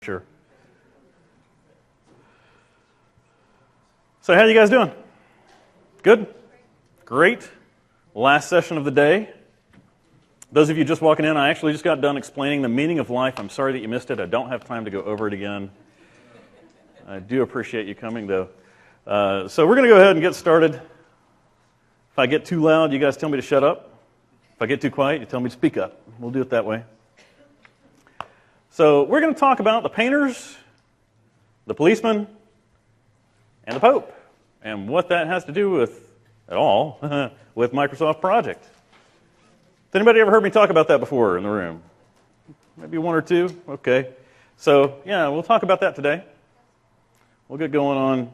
Sure. So how you guys doing? Good? Great. Last session of the day. Those of you just walking in, I actually just got done explaining the meaning of life. I'm sorry that you missed it. I don't have time to go over it again. I do appreciate you coming, though. So we're going to go ahead and get started. If I get too loud, you guys tell me to shut up. If I get too quiet, you tell me to speak up. We'll do it that way. So we're going to talk about the painters, the policemen, and the Pope, and what that has to do with, at all, with Microsoft Project. Has anybody ever heard me talk about that before in the room? Maybe one or two? Okay. So, yeah, we'll talk about that today. We'll get going on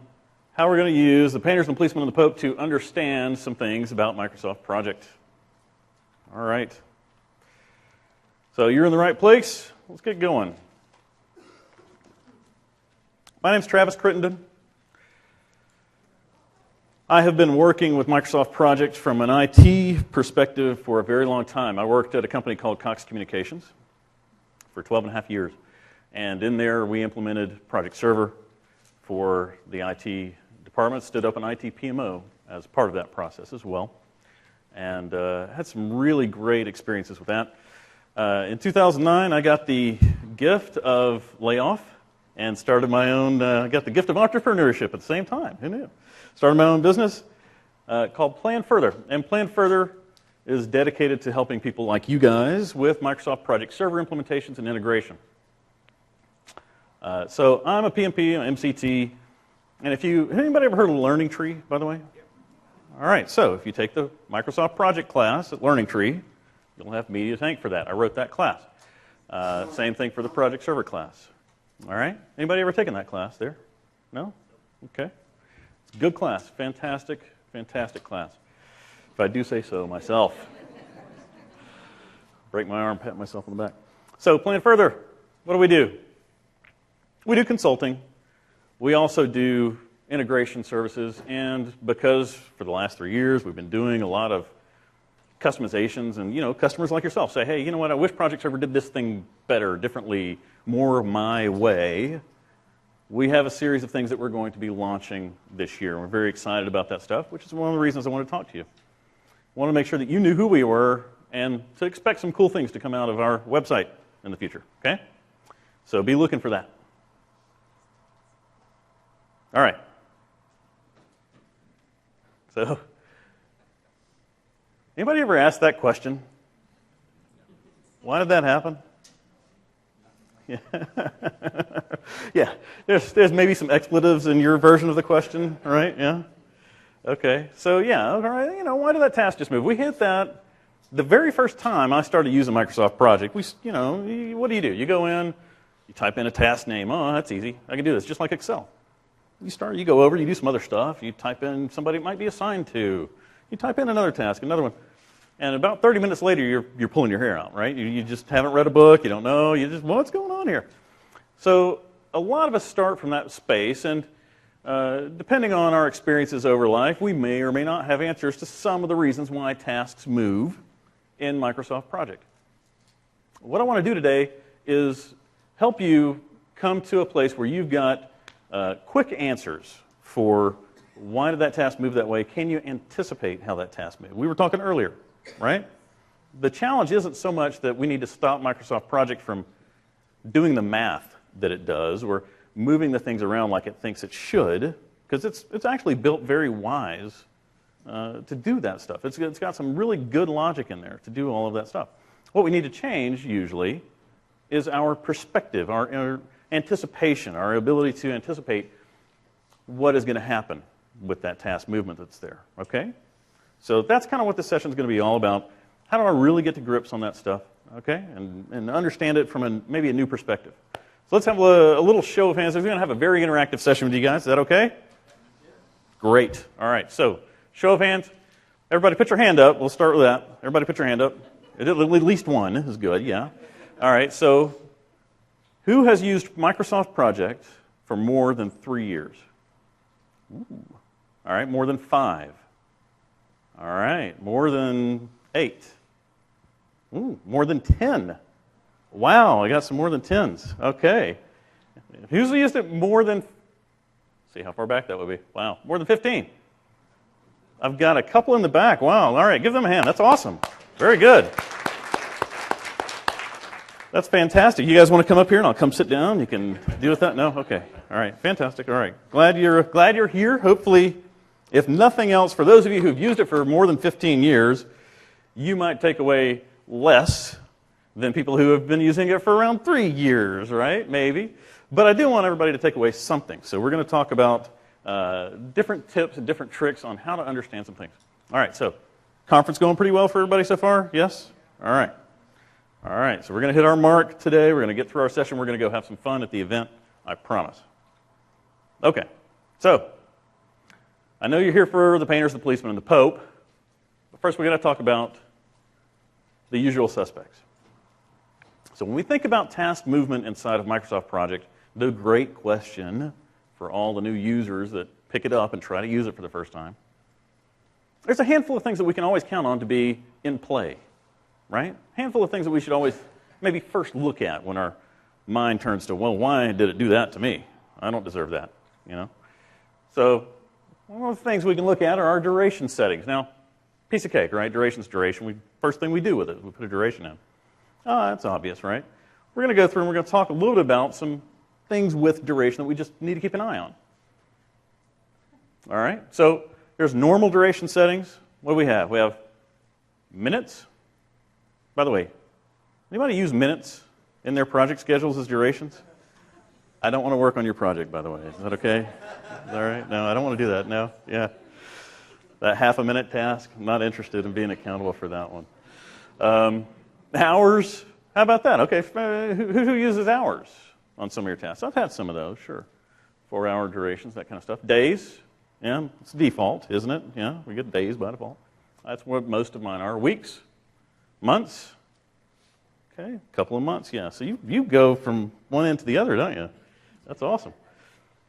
how we're going to use the painters and policemen and the Pope to understand some things about Microsoft Project. All right. So you're in the right place. Let's get going. My name's Travis Crittenden. I have been working with Microsoft Project from an IT perspective for a very long time. I worked at a company called Cox Communications for 12 and a half years. And in there, we implemented Project Server for the IT department, stood up an IT PMO as part of that process as well. And had some really great experiences with that. In 2009, I got the gift of layoff and started my own, got the gift of entrepreneurship at the same time. Who knew? Started my own business called Plan Further. And Plan Further is dedicated to helping people like you guys with Microsoft Project Server implementations and integration. So I'm a PMP, an MCT, and anybody ever heard of Learning Tree, by the way? All right, so if you take the Microsoft Project class at Learning Tree, you'll have me to thank for that. I wrote that class. Same thing for the Project Server class. All right? Anybody ever taken that class there? No? Okay. It's a good class. Fantastic, fantastic class. If I do say so myself. Break my arm, pat myself on the back. So, Plan Further. What do? We do consulting. We also do integration services. And because for the last 3 years we've been doing a lot of customizations, and customers like yourself say, hey, you know what, I wish Project Server did this thing better, differently, more my way. We have a series of things that we're going to be launching this year. We're very excited about that stuff, which is one of the reasons I want to talk to you. I want to make sure that you knew who we were and to expect some cool things to come out of our website in the future, okay? So be looking for that. All right. So, anybody ever asked that question? Why did that happen? Yeah. Yeah. There's maybe some expletives in your version of the question, right? Yeah. Okay. So yeah. All right. Why did that task just move? We hit that the very first time I started using Microsoft Project. What do? You go in, you type in a task name. Oh, that's easy. I can do this, just like Excel. You go over, you do some other stuff. You type in somebody it might be assigned to. You type in another task, another one. And about 30 minutes later, you're pulling your hair out, right? You just haven't read a book. You don't know. What's going on here? So a lot of us start from that space, and depending on our experiences over life, we may or may not have answers to some of the reasons why tasks move in Microsoft Project. What I want to do today is help you come to a place where you've got quick answers for why did that task move that way? Can you anticipate how that task moved? We were talking earlier, right? The challenge isn't so much that we need to stop Microsoft Project from doing the math that it does or moving the things around like it thinks it should, because it's actually built very wise to do that stuff. It's got some really good logic in there to do all of that stuff. What we need to change, usually, is our perspective, our anticipation, our ability to anticipate what is going to happen with that task movement that's there, okay? So that's kind of what this session is going to be all about. How do I really get to grips on that stuff, okay? And understand it from maybe a new perspective. So let's have a little show of hands. We're going to have a very interactive session with you guys. Is that okay? Great. All right, so show of hands. Everybody put your hand up. We'll start with that. Everybody put your hand up. At least one is good, yeah. All right, so who has used Microsoft Project for more than 3 years? Ooh. All right, more than 5. All right, more than 8. Ooh, more than 10. Wow, I got some more than 10s. Okay. Who's used it more than, see how far back that would be. Wow, more than 15. I've got a couple in the back. Wow, all right, give them a hand. That's awesome. Very good. That's fantastic. You guys want to come up here and I'll come sit down? You can deal with that? No? Okay. All right, fantastic. All right. Glad you're here. Hopefully, if nothing else, for those of you who've used it for more than 15 years, you might take away less than people who have been using it for around 3 years, right? Maybe. But I do want everybody to take away something. So we're going to talk about different tips and different tricks on how to understand some things. All right, so conference going pretty well for everybody so far? Yes? All right. All right, so we're going to hit our mark today. We're going to get through our session. We're going to go have some fun at the event, I promise. Okay, so I know you're here for the painters, the policemen, and the Pope. But first, we're going to talk about the usual suspects. So when we think about task movement inside of Microsoft Project, the great question for all the new users that pick it up and try to use it for the first time, there's a handful of things that we can always count on to be in play, right? A handful of things that we should always maybe first look at when our mind turns to, well, why did it do that to me? I don't deserve that, you know? So one of the things we can look at are our duration settings. Now, piece of cake, right? Duration's duration. First thing we do with it, we put a duration in. Oh, that's obvious, right? We're going to go through and we're going to talk a little bit about some things with duration that we just need to keep an eye on. All right? So there's normal duration settings. What do we have? We have minutes. By the way, anybody use minutes in their project schedules as durations? I don't want to work on your project, by the way. Is that okay? Is that all right? No, I don't want to do that. No? Yeah. That half-a-minute task, I'm not interested in being accountable for that one. Hours, how about that? Okay, who uses hours on some of your tasks? I've had some of those, sure. 4-hour durations, that kind of stuff. Days, yeah, it's default, isn't it? Yeah, we get days by default. That's what most of mine are. Weeks, months, okay, a couple of months, yeah. So you go from one end to the other, don't you? That's awesome.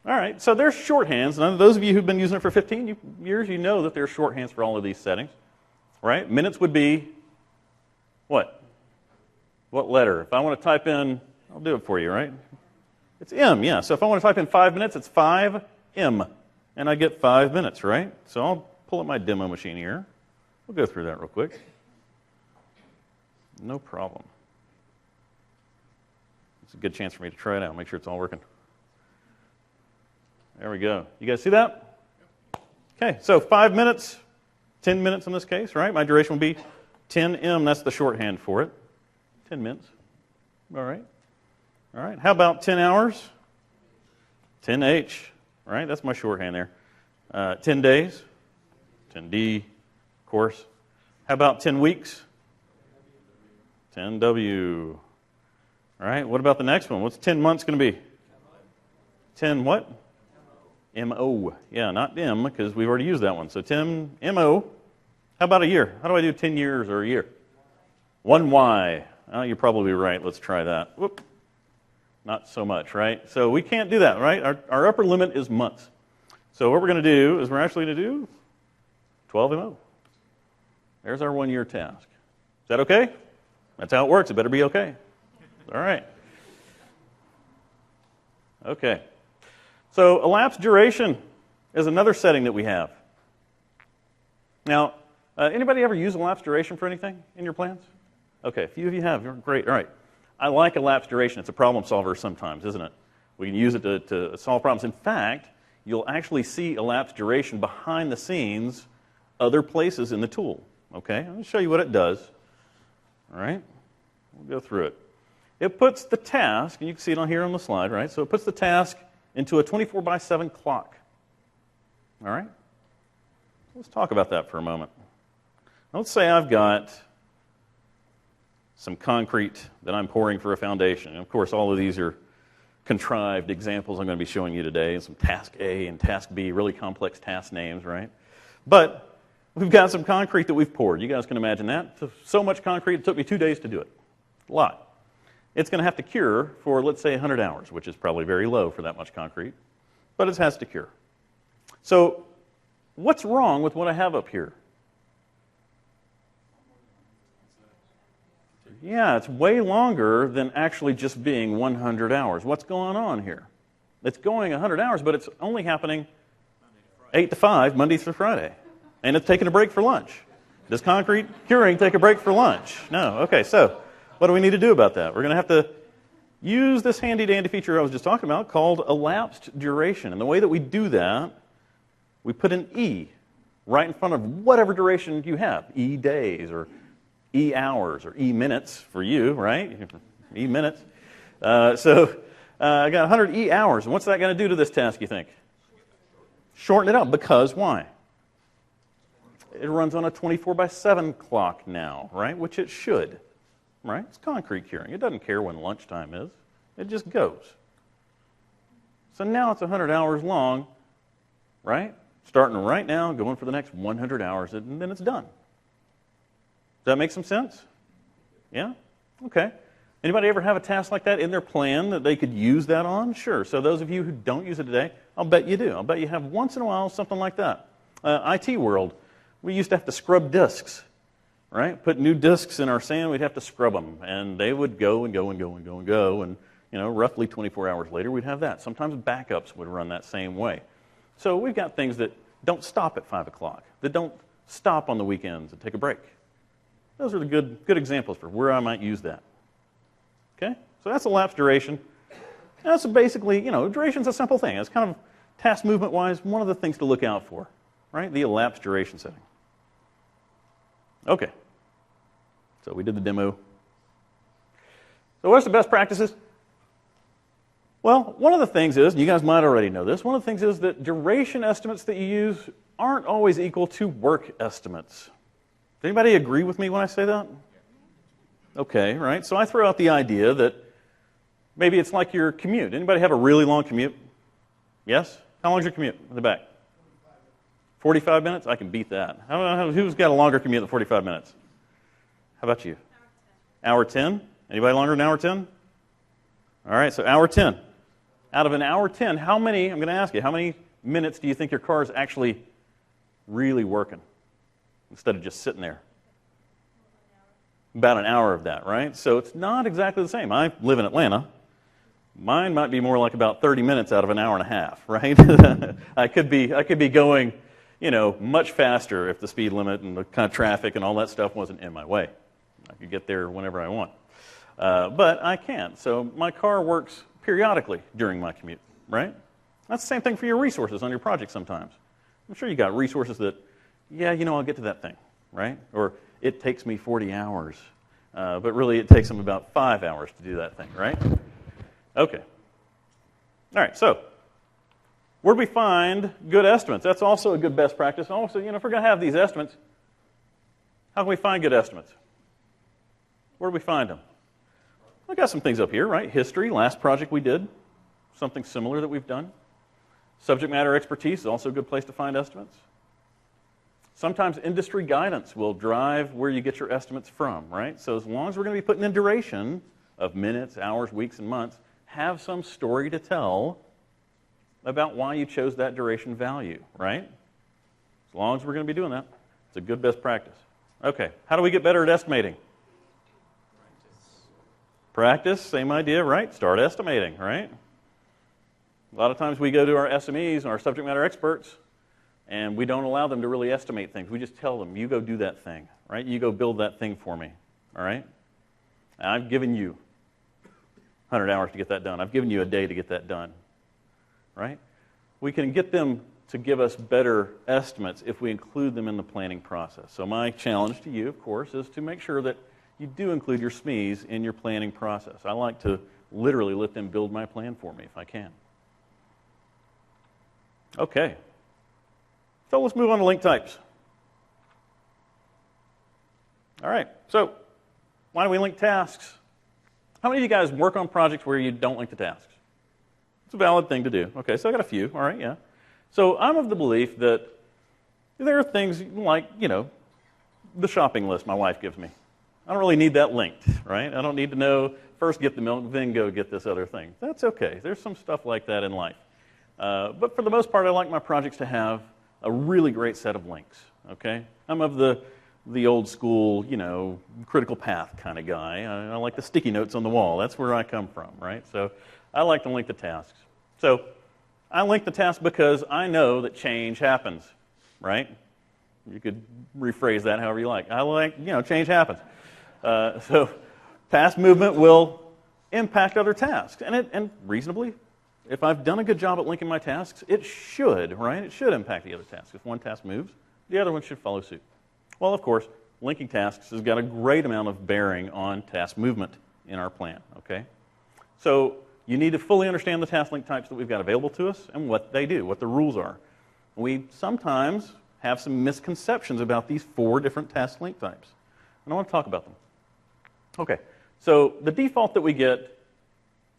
All right, so there's shorthands. Now, those of you who've been using it for 15 years, you know that there's shorthands for all of these settings, right? Minutes would be what? What letter? If I want to type in, I'll do it for you, right? It's M, yeah. So if I want to type in 5 minutes, it's 5M. And I get 5 minutes, right? So I'll pull up my demo machine here. We'll go through that real quick. No problem. It's a good chance for me to try it out, make sure it's all working. There we go. You guys see that? Okay, so 5 minutes, 10 minutes in this case, right? My duration will be 10M. That's the shorthand for it. 10 minutes. All right. All right. How about 10 hours? 10H. All right, that's my shorthand there. 10 days? 10D, of course. How about 10 weeks? 10W. All right, what about the next one? What's 10 months going to be? 10 what? MO. Yeah, not M, because we've already used that one. So 10 MO. How about a year? How do I do 10 years or a year? 1Y. Oh, you're probably right. Let's try that. Whoop. Not so much, right? So we can't do that, right? Our upper limit is months. So what we're going to do is we're actually going to do 12 MO. There's our 1 year task. Is that okay? That's how it works. It better be okay. All right. Okay. So elapsed duration is another setting that we have. Now, anybody ever use elapsed duration for anything in your plans? Okay, a few of you have. You're great. All right. I like elapsed duration. It's a problem solver sometimes, isn't it? We can use it to solve problems. In fact, you'll actually see elapsed duration behind the scenes other places in the tool. Okay? I'm going to show you what it does. All right? We'll go through it. It puts the task, and you can see it on here on the slide, right? So it puts the task into a 24/7 clock. All right? Let's talk about that for a moment. Now, let's say I've got some concrete that I'm pouring for a foundation. And of course, all of these are contrived examples I'm going to be showing you today. Some task A and task B, really complex task names, right? But we've got some concrete that we've poured. You guys can imagine that. So much concrete, it took me 2 days to do it. A lot. It's going to have to cure for, let's say, 100 hours, which is probably very low for that much concrete. But it has to cure. So what's wrong with what I have up here? Yeah, it's way longer than actually just being 100 hours. What's going on here? It's going 100 hours, but it's only happening 8 to 5, Monday through Friday. And it's taking a break for lunch. Does concrete curing take a break for lunch? No. Okay, so what do we need to do about that? We're going to have to use this handy-dandy feature I was just talking about called elapsed duration. And the way that we do that, we put an E right in front of whatever duration you have. E days or E hours or E minutes for you, right? E minutes. I got 100 E hours. And what's that going to do to this task, you think? Shorten it up. Because why? It runs on a 24/7 clock now, right? Which it should, right? It's concrete curing. It doesn't care when lunchtime is. It just goes. So now it's 100 hours long, right? Starting right now, going for the next 100 hours, and then it's done. Does that make some sense? Yeah? Okay. Anybody ever have a task like that in their plan that they could use that on? Sure. So those of you who don't use it today, I'll bet you do. I'll bet you have once in a while something like that. IT world, we used to have to scrub disks, right? Put new disks in our sand, we'd have to scrub them, and they would go and go and go and go and go, and roughly 24 hours later, we'd have that. Sometimes backups would run that same way. So we've got things that don't stop at 5 o'clock, that don't stop on the weekends and take a break. Those are the good examples for where I might use that. Okay? So that's elapsed duration. That's basically, duration's a simple thing. It's kind of task movement-wise, one of the things to look out for, right? The elapsed duration setting. Okay. So we did the demo. So what's the best practices? Well, one of the things is, and you guys might already know this, one of the things is that duration estimates that you use aren't always equal to work estimates. Does anybody agree with me when I say that? Okay, right. So I throw out the idea that maybe it's like your commute. Anybody have a really long commute? Yes? How long is your commute in the back? 45 minutes? I can beat that. Who's got a longer commute than 45 minutes? How about you? Hour 10. Anybody longer than hour 10? All right, so hour 10. Out of an hour 10, I'm going to ask you, how many minutes do you think your car is actually really working instead of just sitting there? About an hour of that, right? So it's not exactly the same. I live in Atlanta. Mine might be more like about 30 minutes out of an hour and a half, right? I could be going, much faster if the speed limit and the kind of traffic and all that stuff wasn't in my way. I could get there whenever I want. But I can't. So my car works periodically during my commute, right? That's the same thing for your resources on your project sometimes. I'm sure you got resources that, I'll get to that thing, right? Or it takes me 40 hours, but really it takes them about 5 hours to do that thing, right? Okay. All right, so where do we find good estimates? That's also a good best practice. Also, if we're going to have these estimates, how can we find good estimates? Where do we find them? I got some things up here, right? History, last project we did, something similar that we've done. Subject matter expertise is also a good place to find estimates. Sometimes industry guidance will drive where you get your estimates from, right? So as long as we're going to be putting in duration of minutes, hours, weeks, and months, have some story to tell about why you chose that duration value, right? As long as we're going to be doing that, it's a good best practice. Okay, how do we get better at estimating? Practice, same idea, right? Start estimating, right? A lot of times we go to our SMEs and our subject matter experts, and we don't allow them to really estimate things. We just tell them, you go do that thing, right? You go build that thing for me, all right? And I've given you 100 hours to get that done. I've given you a day to get that done, right? We can get them to give us better estimates if we include them in the planning process. So my challenge to you, of course, is to make sure that you do include your SMEs in your planning process. I like to literally let them build my plan for me if I can. Okay. So let's move on to link types. All right. So why do we link tasks? How many of you guys work on projects where you don't link the tasks? It's a valid thing to do. Okay, so I got a few. All right, yeah. So I'm of the belief that there are things like, the shopping list my wife gives me. I don't really need that linked, right? I don't need to know, first get the milk, then go get this other thing. That's okay. There's some stuff like that in life. But for the most part, I like my projects to have a really great set of links, okay? I'm of the the old school, critical path kind of guy. I like the sticky notes on the wall. That's where I come from, right? So I like to link the tasks. So I link the tasks because I know that change happens, right? You could rephrase that however you like. I like, change happens. So task movement will impact other tasks. And reasonably, if I've done a good job at linking my tasks, it should, right? It should impact the other tasks. If one task moves, the other one should follow suit. Well, of course, linking tasks has got a great amount of bearing on task movement in our plan, okay? So you need to fully understand the task link types that we've got available to us and what they do, what the rules are. We sometimes have some misconceptions about these 4 different task link types, and I want to talk about them. Okay, so the default that we get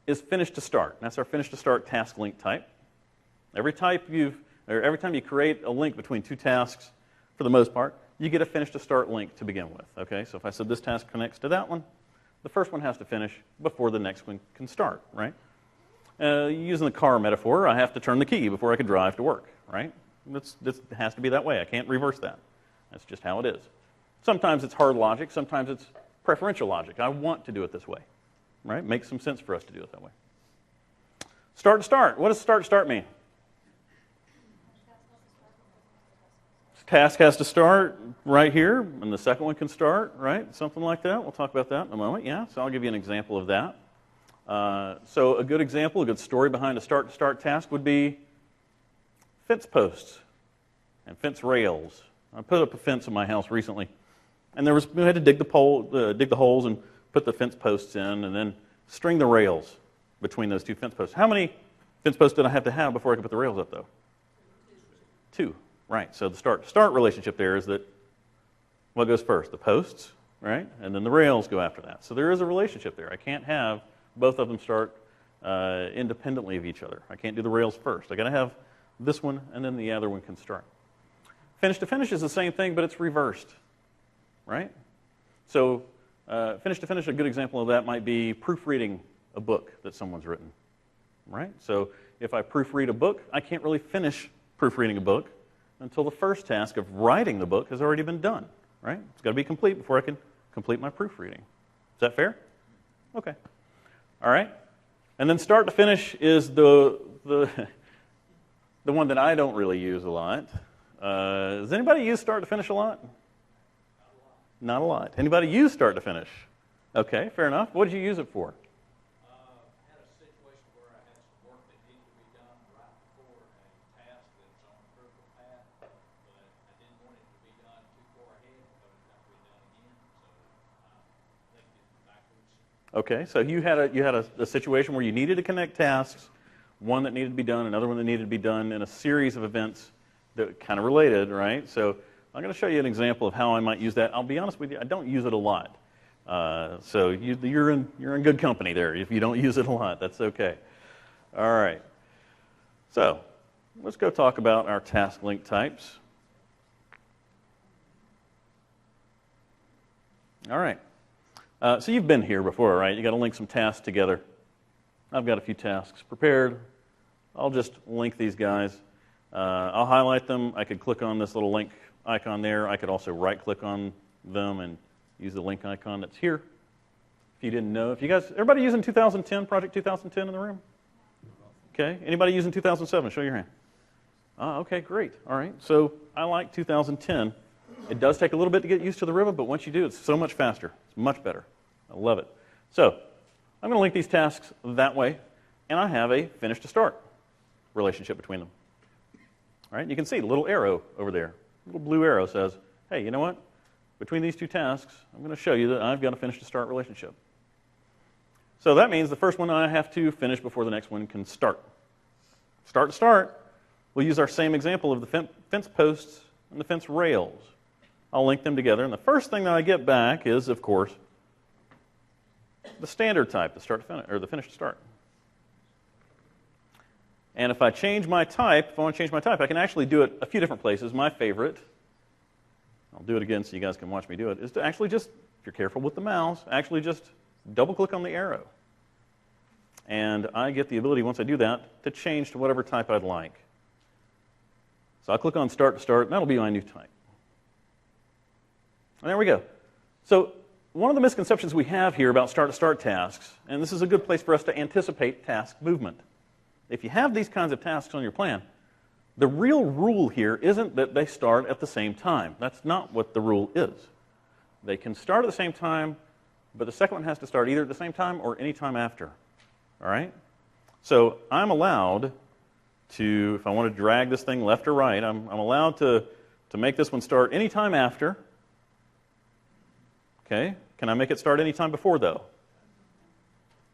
is finish to start. That's our finish to start task link type. Every time you create a link between 2 tasks, for the most part, you get a finish to start link to begin with. Okay, so if I said this task connects to that one, the first one has to finish before the next one can start, right? Using the car metaphor, I have to turn the key before I can drive to work, right? This has to be that way. I can't reverse that. That's just how it is. Sometimes it's hard logic. Sometimes it's preferential logic. I want to do it this way, right? Makes some sense for us to do it that way. Start to start. What does start to start mean? Task has to start right here, and the second one can start, right? Something like that. We'll talk about that in a moment, yeah. So I'll give you an example of that. So a good example, a good story behind a start-to-start task would be fence posts and fence rails. I put up a fence in my house recently, and we had to dig the holes and put the fence posts in, and then string the rails between those 2 fence posts. How many fence posts did I have to have before I could put the rails up, though? 2. Right, so the start relationship there is that what goes first? The posts, right? And then the rails go after that. So there is a relationship there. I can't have both of them start independently of each other. I can't do the rails first. I got to have this one, and then the other one can start. Finish to finish is the same thing, but it's reversed, right? So finish to finish, a good example of that might be proofreading a book that someone's written, right? So if I proofread a book, I can't really finish proofreading a book until the first task of writing the book has already been done, right? It's got to be complete before I can complete my proofreading. Is that fair? Okay. All right. And then start to finish is the one that I don't really use a lot. Does anybody use start to finish a lot? Not a lot. Anybody use start to finish? Okay, fair enough. What did you use it for? I had a situation where I had some work that needed to be done right before a task that was on a critical path, but I didn't want it to be done too far ahead because it would have to be done again, so I linked it backwards. Okay, so you had a situation where you needed to connect tasks, one that needed to be done, another one that needed to be done in a series of events that kind of related, right? So I'm going to show you an example of how I might use that. I'll be honest with you, I don't use it a lot. So you're in good company there. If you don't use it a lot, that's okay. All right. So let's go talk about our task link types. All right. So you've been here before, right? You got to link some tasks together. I've got a few tasks prepared. I'll just link these guys. I'll highlight them. I could click on this little link icon there. I could also right-click on them and use the link icon that's here. If you didn't know, everybody using 2010, Project 2010 in the room? Okay. Anybody using 2007? Show your hand. Okay, great. All right. So I like 2010. It does take a little bit to get used to the ribbon, but once you do, it's so much faster. It's much better. I love it. So I'm going to link these tasks that way, and I have a finish to start relationship between them. All right. You can see the little arrow over there. The little blue arrow says, hey, you know what? Between these 2 tasks, I'm going to show you that I've got a finish to start relationship. So that means the first one I have to finish before the next one can start. Start to start, we'll use our same example of the fence posts and the fence rails. I'll link them together, and the first thing that I get back is, of course, the standard type, the start to finish, or the finish to start. And if I change my type, if I want to change my type, I can actually do it a few different places. My favorite, I'll do it again so you guys can watch me do it, is to actually just, if you're careful with the mouse, actually just double-click on the arrow. And I get the ability, once I do that, to change to whatever type I'd like. So I'll click on Start to Start, and that'll be my new type. And there we go. So one of the misconceptions we have here about start-to-start tasks, and this is a good place for us to anticipate task movement. If you have these kinds of tasks on your plan, the real rule here isn't that they start at the same time. That's not what the rule is. They can start at the same time, but the second one has to start either at the same time or any time after. All right? So I'm allowed to, if I want to drag this thing left or right, I'm allowed to make this one start any time after. Okay? Can I make it start any time before, though?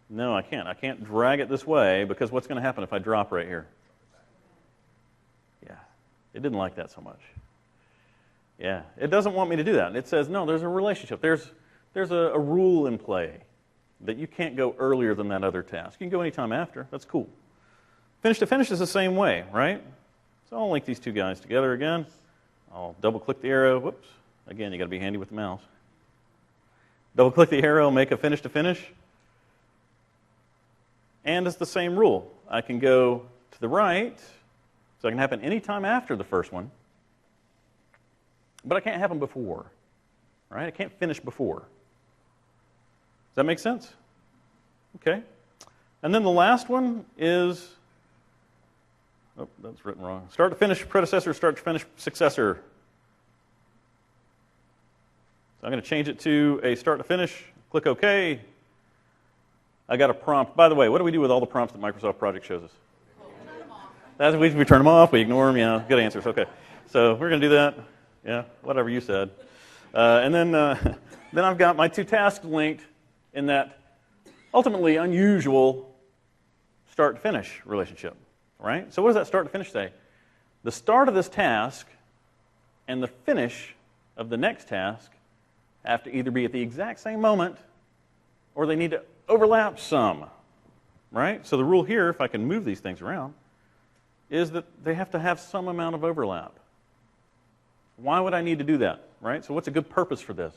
No, I can't. I can't drag it this way because what's going to happen if I drop right here? Yeah, it didn't like that so much. Yeah, it doesn't want me to do that. It says, no, there's a relationship. There's a rule in play that you can't go earlier than that other task. You can go anytime after. That's cool. Finish to finish is the same way, right? So I'll link these two guys together again. I'll double-click the arrow. Whoops. Again, you got to be handy with the mouse. Double-click the arrow, make a finish to finish. And it's the same rule. I can go to the right, so it can happen any time after the first one, but it can't happen before, right? It can't finish before. Does that make sense? Okay. And then the last one is, oh, that's written wrong. Start to finish predecessor, start to finish successor. So I'm going to change it to a start to finish, click OK. I got a prompt. By the way, what do we do with all the prompts that Microsoft Project shows us? We turn them off, we ignore them, yeah, good answers, okay. So we're going to do that, yeah, whatever you said. And then I've got my two tasks linked in that ultimately unusual start-to-finish relationship, right? So what does that start-to-finish say? The start of this task and the finish of the next task have to either be at the exact same moment or they need to overlap some, right? So the rule here, if I can move these things around, is that they have to have some amount of overlap. Why would I need to do that, right? So what's a good purpose for this?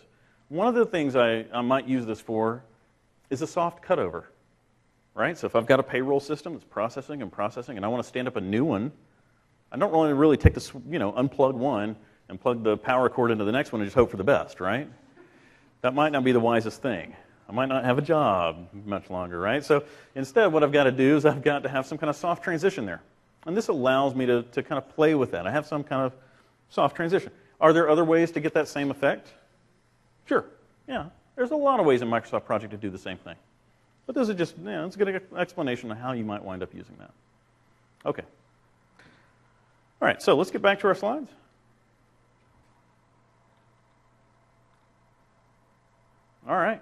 One of the things I might use this for is a soft cutover, right? So if I've got a payroll system that's processing, and I want to stand up a new one, I don't really take this, unplug one and plug the power cord into the next one and just hope for the best, right? That might not be the wisest thing. I might not have a job much longer, right? So instead, what I've got to do is I've got to have some kind of soft transition there. And this allows me to kind of play with that. I have some kind of soft transition. Are there other ways to get that same effect? Sure. Yeah. There's a lot of ways in Microsoft Project to do the same thing. But this is just, it's a good explanation of how you might wind up using that. Okay. All right, so let's get back to our slides. All right.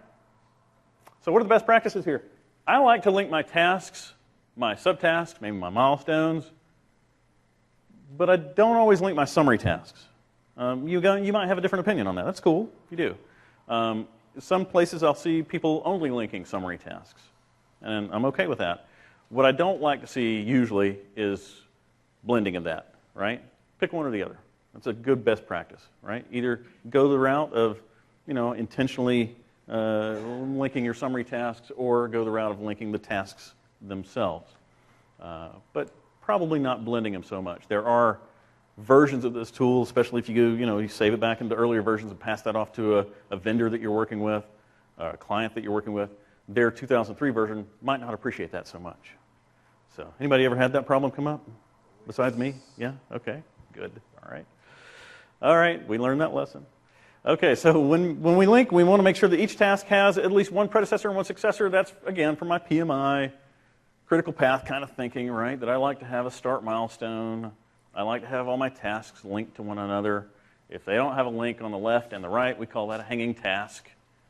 So what are the best practices here? I like to link my tasks, my subtasks, maybe my milestones, but I don't always link my summary tasks. You might have a different opinion on that. That's cool if you do. Some places I'll see people only linking summary tasks, and I'm okay with that. What I don't like to see usually is blending of that, right? Pick one or the other. That's a good best practice, right? Either go the route of, intentionally linking your summary tasks, or go the route of linking the tasks themselves. But probably not blending them so much. There are versions of this tool, especially if you go, you save it back into earlier versions and pass that off to a vendor that you're working with, a client that you're working with. Their 2003 version might not appreciate that so much. So, anybody ever had that problem come up? Besides me? Yeah? Okay. Good. All right. All right. We learned that lesson. Okay, so when we link, we want to make sure that each task has at least one predecessor and one successor. That's, again, for my PMI, critical path kind of thinking, right? That I like to have a start milestone. I like to have all my tasks linked to one another. If they don't have a link on the left and the right, we call that a hanging task.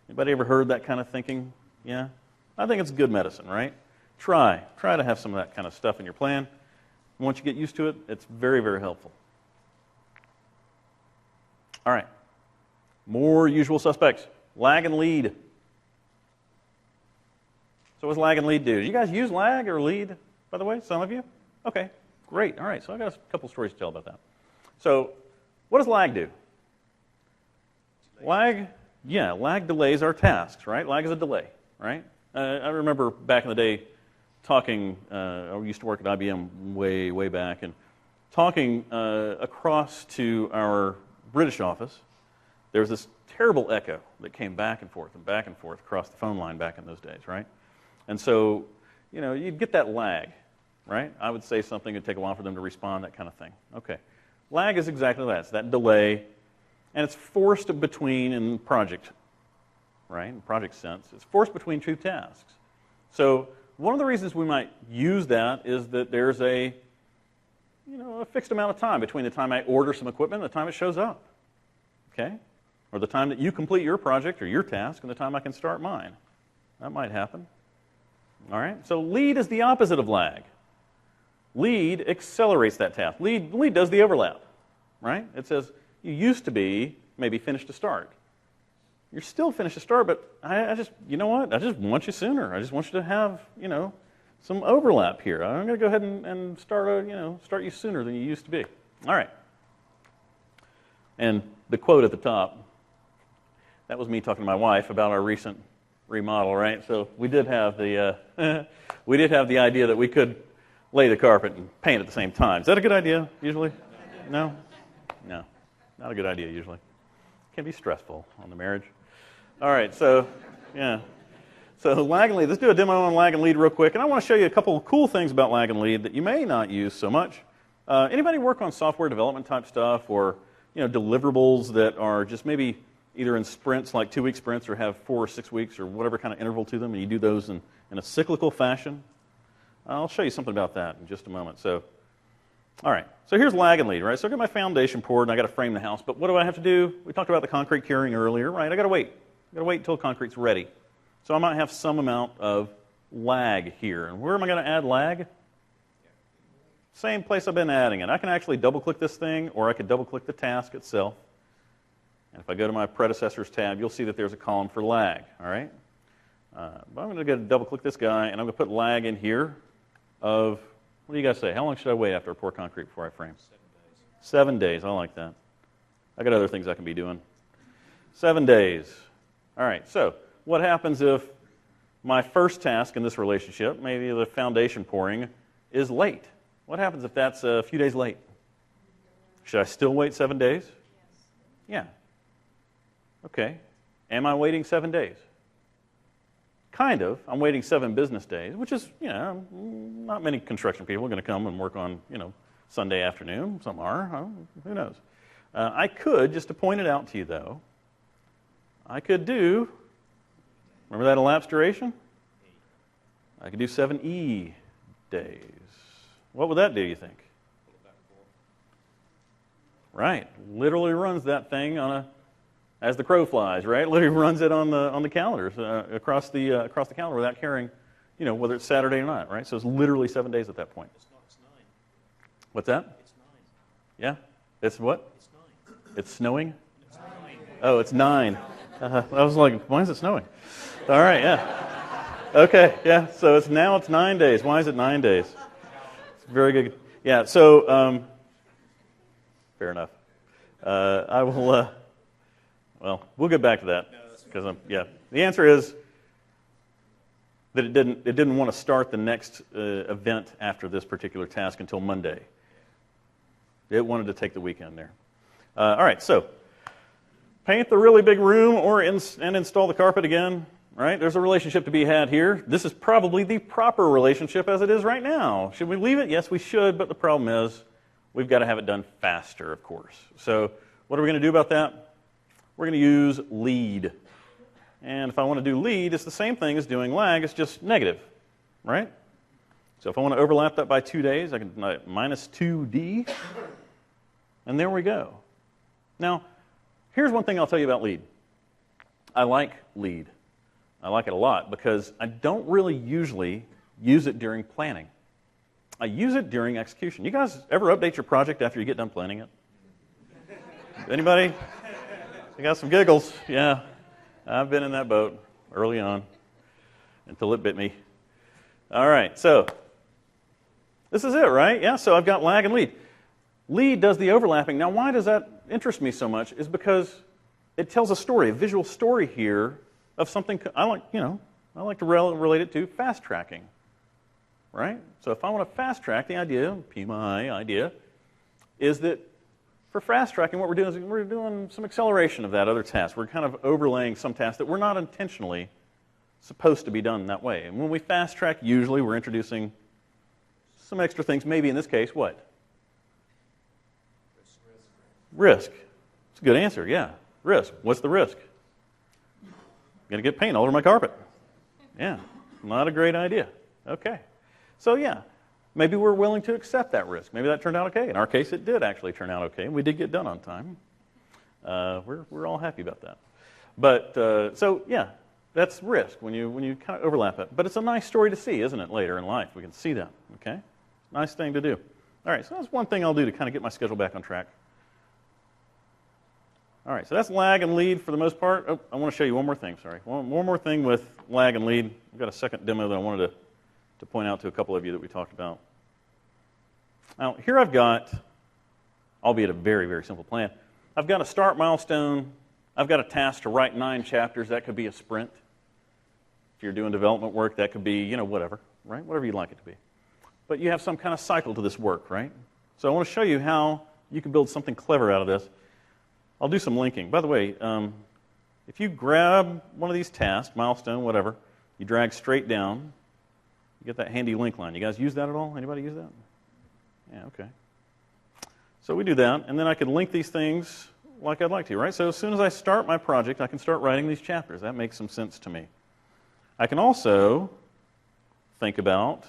Anybody ever heard that kind of thinking? Yeah? I think it's good medicine, right? Try to have some of that kind of stuff in your plan. Once you get used to it, it's very, very helpful. All right. More usual suspects. Lag and lead. So what does lag and lead do? Do you guys use lag or lead, by the way? Some of you? Okay, great. All right, so I've got a couple stories to tell about that. So what does lag do? Lag delays our tasks, right? Lag is a delay, right? I remember back in the day talking, I used to work at IBM way back, and talking across to our British office there was this terrible echo that came back and forth across the phone line back in those days, right? And so, you'd get that lag, right? I would say something, it'd take a while for them to respond, that kind of thing. Okay. Lag is exactly that. It's that delay, and it's forced between, in project, right? In project sense, it's forced between two tasks. So one of the reasons we might use that is that there's a fixed amount of time between the time I order some equipment and the time it shows up, okay? Or the time that you complete your project or your task and the time I can start mine. That might happen. All right? So lead is the opposite of lag. Lead accelerates that task. Lead does the overlap, right? It says, you used to be maybe finish to start. You're still finished to start, but I just, you know what? I just want you sooner. I just want you to have, some overlap here. I'm going to go ahead and start you sooner than you used to be. All right. And the quote at the top, that was me talking to my wife about our recent remodel, right? So we did have the idea that we could lay the carpet and paint at the same time. Is that a good idea usually? No? No. Not a good idea usually. It can be stressful on the marriage. All right, so yeah. So lag and lead. Let's do a demo on lag and lead real quick. And I want to show you a couple of cool things about lag and lead that you may not use so much. Anybody work on software development type stuff or deliverables that are just maybe either in sprints, like 2-week sprints, or have 4 or 6 weeks or whatever kind of interval to them, and you do those in a cyclical fashion? I'll show you something about that in just a moment. So, all right. So here's lag and lead, right? So I've got my foundation poured, and I've got to frame the house. But what do I have to do? We talked about the concrete curing earlier, right? I've got to wait. I've got to wait until concrete's ready. So I might have some amount of lag here. And where am I going to add lag? Same place I've been adding it. I can actually double-click this thing, or I could double-click the task itself. And if I go to my predecessors tab, you'll see that there's a column for lag, all right? But I'm going to go double-click this guy, and I'm going to put lag in here of, what do you guys say? How long should I wait after I pour concrete before I frame? 7 days. 7 days. I like that. I got other things I can be doing. 7 days. All right, so what happens if my first task in this relationship, maybe the foundation pouring, is late? What happens if that's a few days late? Should I still wait 7 days? Yeah. Okay. Am I waiting 7 days? Kind of. I'm waiting 7 business days, which is, not many construction people are going to come and work on, Sunday afternoon. Some are. Who knows? I could, just to point it out to you, though, I could do, remember that elapsed duration? I could do 7 days. What would that do, you think? Right. Literally runs that thing as the crow flies, right? Literally runs it on the calendars across the calendar without caring, whether it's Saturday or not, right? So it's literally 7 days at that point. It's not, it's 9. What's that? It's 9. Yeah. It's what? It's 9. It's snowing? It's 9. Oh, it's 9. I was like, why is it snowing? All right, yeah. Okay, yeah. So it's 9 days. Why is it 9 days? It's very good. Yeah. So fair enough. I will. Well, we'll get back to that because the answer is that it didn't want to start the next event after this particular task until Monday. It wanted to take the weekend there. All right, so paint the really big room and install the carpet again. Right? There's a relationship to be had here. This is probably the proper relationship as it is right now. Should we leave it? Yes, we should, but the problem is we've got to have it done faster, of course. So what are we going to do about that? We're going to use lead. And if I want to do lead, it's the same thing as doing lag. It's just negative, right? So if I want to overlap that by 2 days, I can minus 2D. And there we go. Now, here's one thing I'll tell you about lead. I like lead. I like it a lot because I don't really usually use it during planning. I use it during execution. You guys ever update your project after you get done planning it? Anybody? You got some giggles. Yeah. I've been in that boat early on until it bit me. All right. So this is it, right? Yeah. So I've got lag and lead. Lead does the overlapping. Now, why does that interest me so much is because it tells a story, a visual story here of something I like to relate it to fast tracking, right? So if I want to fast track, the idea, PMI idea, is that For fast tracking, what we're doing is we're doing some acceleration of that other task. We're kind of overlaying some tasks that we're not intentionally supposed to be done that way. And when we fast track, usually we're introducing some extra things. Maybe in this case, what? Risk. It's a good answer, yeah. Risk. What's the risk? I'm going to get paint all over my carpet. Yeah, not a great idea. Okay. So yeah, maybe we're willing to accept that risk. Maybe that turned out okay. In our case, it did actually turn out okay. We did get done on time. We're all happy about that. But so yeah, that's risk when you kind of overlap it. But it's a nice story to see, isn't it? Later in life, we can see that. Okay, nice thing to do. All right, so that's one thing I'll do to kind of get my schedule back on track. All right, so that's lag and lead for the most part. Oh, I want to show you one more thing. Sorry, one more thing with lag and lead. I've got a second demo that I wanted to point out to a couple of you that we talked about. Now, here I've got, albeit a very, very simple plan, I've got a start milestone. I've got a task to write 9 chapters. That could be a sprint. If you're doing development work, that could be, whatever, right? Whatever you'd like it to be. But you have some kind of cycle to this work, right? So I want to show you how you can build something clever out of this. I'll do some linking. By the way, if you grab one of these tasks, milestone, whatever, you drag straight down, you get that handy link line. You guys use that at all? Anybody use that? Yeah, okay. So we do that, and then I can link these things like I'd like to, right? So as soon as I start my project, I can start writing these chapters. That makes some sense to me. I can also think about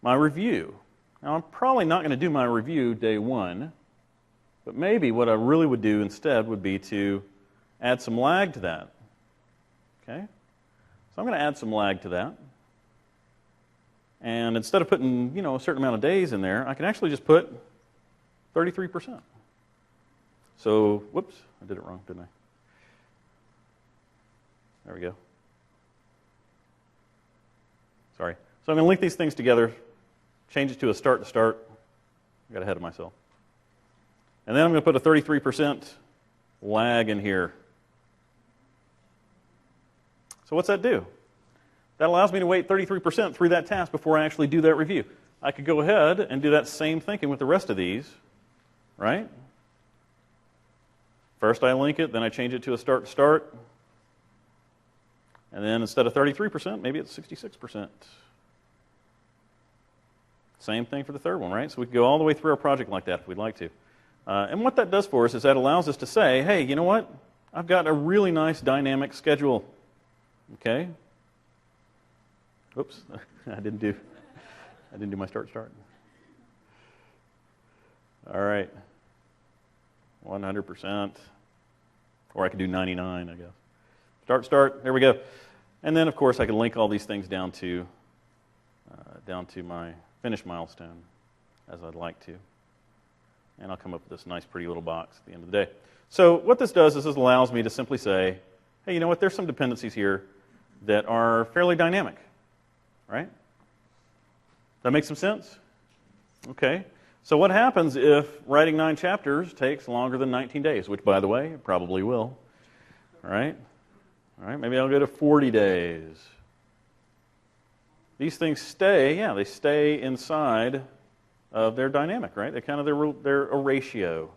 my review. Now, I'm probably not going to do my review day 1, but maybe what I really would do instead would be to add some lag to that. Okay? So I'm going to add some lag to that. And instead of putting, a certain amount of days in there, I can actually just put 33%. So, whoops, I did it wrong, didn't I? There we go. Sorry. So I'm going to link these things together, change it to a start to start. I got ahead of myself. And then I'm going to put a 33% lag in here. So what's that do? That allows me to wait 33% through that task before I actually do that review. I could go ahead and do that same thinking with the rest of these, right? First I link it, then I change it to a start to start. And then instead of 33%, maybe it's 66%. Same thing for the third one, right? So we can go all the way through our project like that if we'd like to. And what that does for us is that allows us to say, hey, you know what? I've got a really nice dynamic schedule. Okay? Oops, I didn't do my start. All right. 100%. Or I could do 99, I guess. Start, there we go. And then, of course, I can link all these things down to my finish milestone, as I'd like to. And I'll come up with this nice, pretty little box at the end of the day. So what this does is this allows me to simply say, hey, you know what, there's some dependencies here that are fairly dynamic, right? That makes some sense? Okay. So what happens if writing 9 chapters takes longer than 19 days, which, by the way, it probably will, right? All right, maybe I'll go to 40 days. These things they stay inside of their dynamic, right? They're a ratio.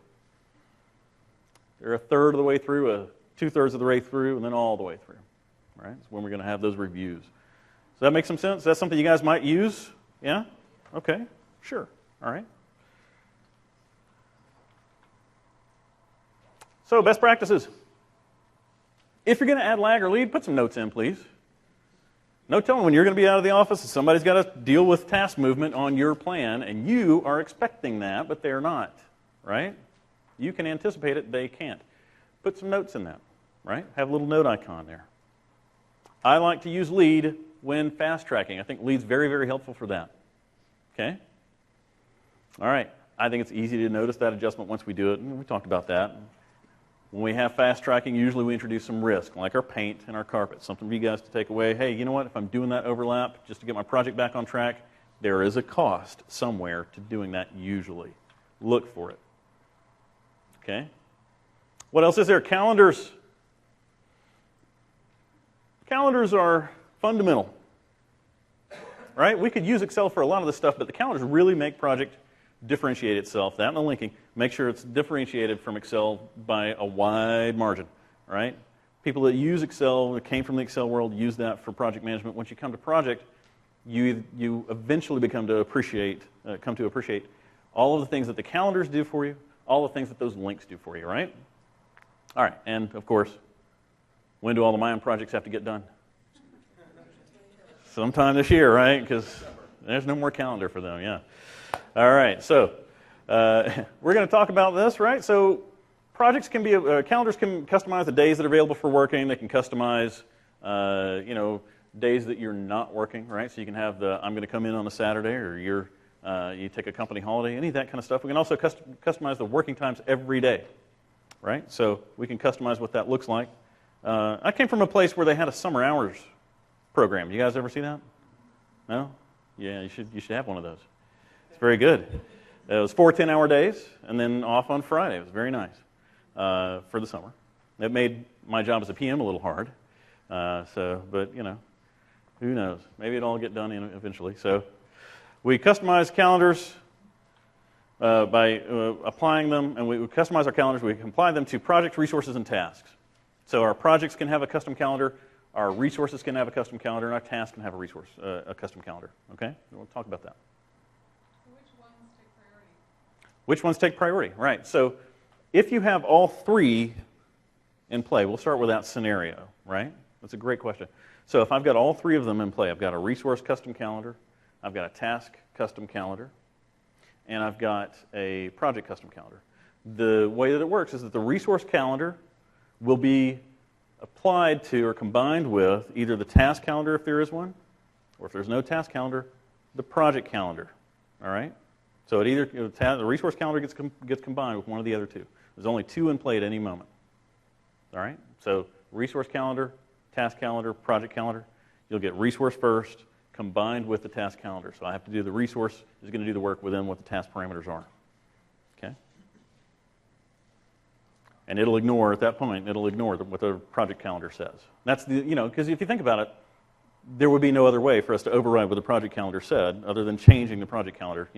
They're a third of the way through, 2/3 of the way through, and then all the way through, right? That's when we're going to have those reviews. Does that make some sense? Is that something you guys might use? Yeah? Okay, sure. All right. So, best practices. If you're going to add lag or lead, put some notes in, please. No telling when you're going to be out of the office and somebody's got to deal with task movement on your plan, and you are expecting that, but they're not, right? You can anticipate it, they can't. Put some notes in that, right? Have a little note icon there. I like to use lead when fast tracking. I think lead's very, very helpful for that. Okay? All right. I think it's easy to notice that adjustment once we do it, and we talked about that. When we have fast tracking, usually we introduce some risk, like our paint and our carpet. Something for you guys to take away. Hey, you know what? If I'm doing that overlap just to get my project back on track, there is a cost somewhere to doing that usually. Look for it. Okay? What else is there? Calendars. Calendars are fundamental. Right? We could use Excel for a lot of this stuff, but the calendars really make project differentiate itself, that and the linking, make sure it's differentiated from Excel by a wide margin, right? People that use Excel, that came from the Excel world, use that for project management. Once you come to project, you eventually come to appreciate all of the things that the calendars do for you, all the things that those links do for you, right? All right, and of course, when do all the Mayan projects have to get done? Sometime this year, right? Because there's no more calendar for them, yeah. All right, so we're going to talk about this, right? So projects can be, calendars can customize the days that are available for working. They can customize, days that you're not working, right? So you can have the, I'm going to come in on a Saturday, or you take a company holiday, any of that kind of stuff. We can also customize the working times every day, right? So we can customize what that looks like. I came from a place where they had a summer hours program. You guys ever see that? No? Yeah, you should have one of those. It's very good. It was 4 10-hour days, and then off on Friday. It was very nice for the summer. It made my job as a PM a little hard. But who knows? Maybe it'll all get done eventually. So we customize calendars by applying them, and we customize our calendars. We apply them to projects, resources, and tasks. So our projects can have a custom calendar, our resources can have a custom calendar, and our tasks can have a custom calendar. Okay? We'll talk about that. Which ones take priority? Right. So if you have all three in play, we'll start with that scenario, right? That's a great question. So if I've got all three of them in play, I've got a resource custom calendar, I've got a task custom calendar, and I've got a project custom calendar. The way that it works is that the resource calendar will be applied to or combined with either the task calendar if there is one, or if there's no task calendar, the project calendar. All right? So it either the resource calendar gets combined with one of the other two. There's only two in play at any moment. All right? So resource calendar, task calendar, project calendar. You'll get resource first combined with the task calendar. So I have to do the resource is going to do the work within what the task parameters are. Okay? And it'll ignore, at that point, what the project calendar says. That's the, because if you think about it, there would be no other way for us to override what the project calendar said other than changing the project calendar.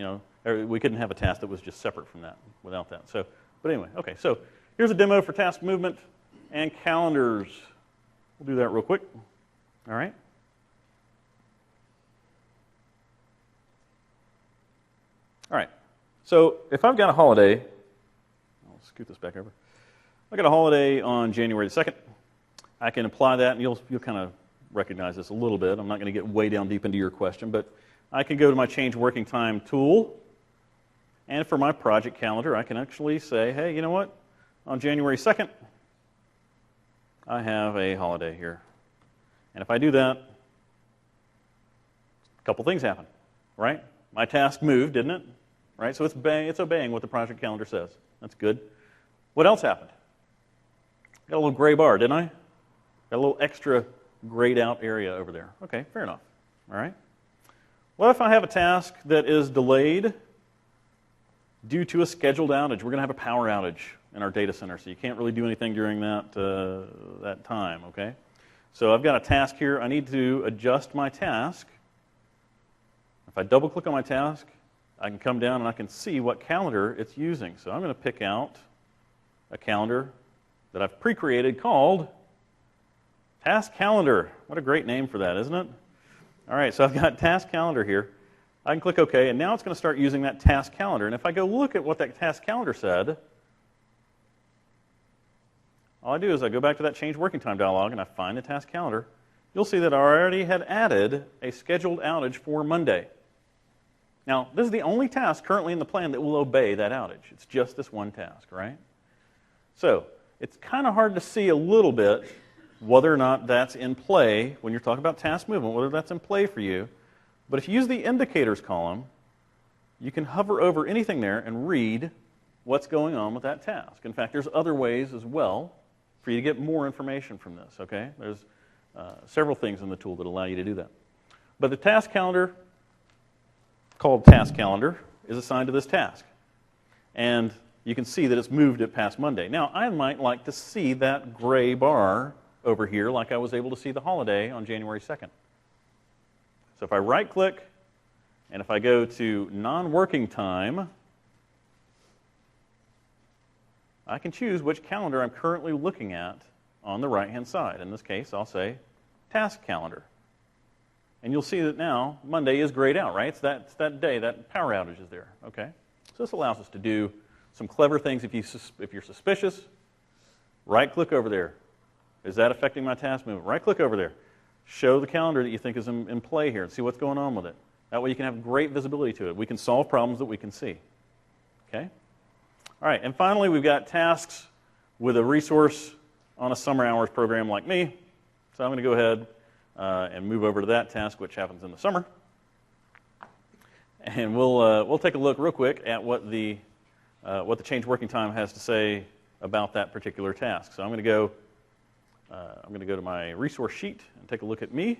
We couldn't have a task that was just separate from that without that. So, but anyway, okay, so here's a demo for task movement and calendars. We'll do that real quick. All right. All right. So if I've got a holiday, I'll scoot this back over. I've got a holiday on January the 2nd. I can apply that, and you'll kind of recognize this a little bit. I'm not going to get way down deep into your question, but I can go to my change working time tool, and for my project calendar, I can actually say, hey, you know what? On January 2nd, I have a holiday here. And if I do that, a couple things happen, right? My task moved, didn't it? Right? So it's obeying what the project calendar says. That's good. What else happened? Got a little gray bar, didn't I? Got a little extra grayed out area over there. Okay, fair enough. All right. What if I have a task that is delayed due to a scheduled outage? We're going to have a power outage in our data center, so you can't really do anything during that time, okay? So I've got a task here. I need to adjust my task. If I double-click on my task, I can come down and I can see what calendar it's using. So I'm going to pick out a calendar that I've pre-created called Task Calendar. What a great name for that, isn't it? All right, so I've got Task Calendar here. I can click OK, and now it's going to start using that Task Calendar. And if I go look at what that Task Calendar said, all I do is I go back to that Change Working Time dialog, and I find the Task Calendar. You'll see that I already had added a scheduled outage for Monday. Now, this is the only task currently in the plan that will obey that outage. It's just this one task, right? So it's kind of hard to see a little bit whether or not that's in play when you're talking about task movement, whether that's in play for you. But if you use the indicators column, you can hover over anything there and read what's going on with that task. In fact, there's other ways as well for you to get more information from this, okay? There's several things in the tool that allow you to do that. But the task calendar, called Task Calendar, is assigned to this task. And you can see that it's moved it past Monday. Now, I might like to see that gray bar over here like I was able to see the holiday on January 2nd. So if I right-click, and if I go to non-working time, I can choose which calendar I'm currently looking at on the right-hand side. In this case, I'll say task calendar. And you'll see that now Monday is grayed out, right? It's that day, that power outage is there, okay? So this allows us to do some clever things. If you're suspicious, right-click over there. Is that affecting my task movement? Right-click over there. Show the calendar that you think is in play here and see what's going on with it. That way you can have great visibility to it. We can solve problems that we can see, okay? All right, and finally, we've got tasks with a resource on a summer hours program like me. So I'm going to go ahead and move over to that task, which happens in the summer. And we'll take a look real quick at what the change working time has to say about that particular task. So I'm going to go to my resource sheet and take a look at me.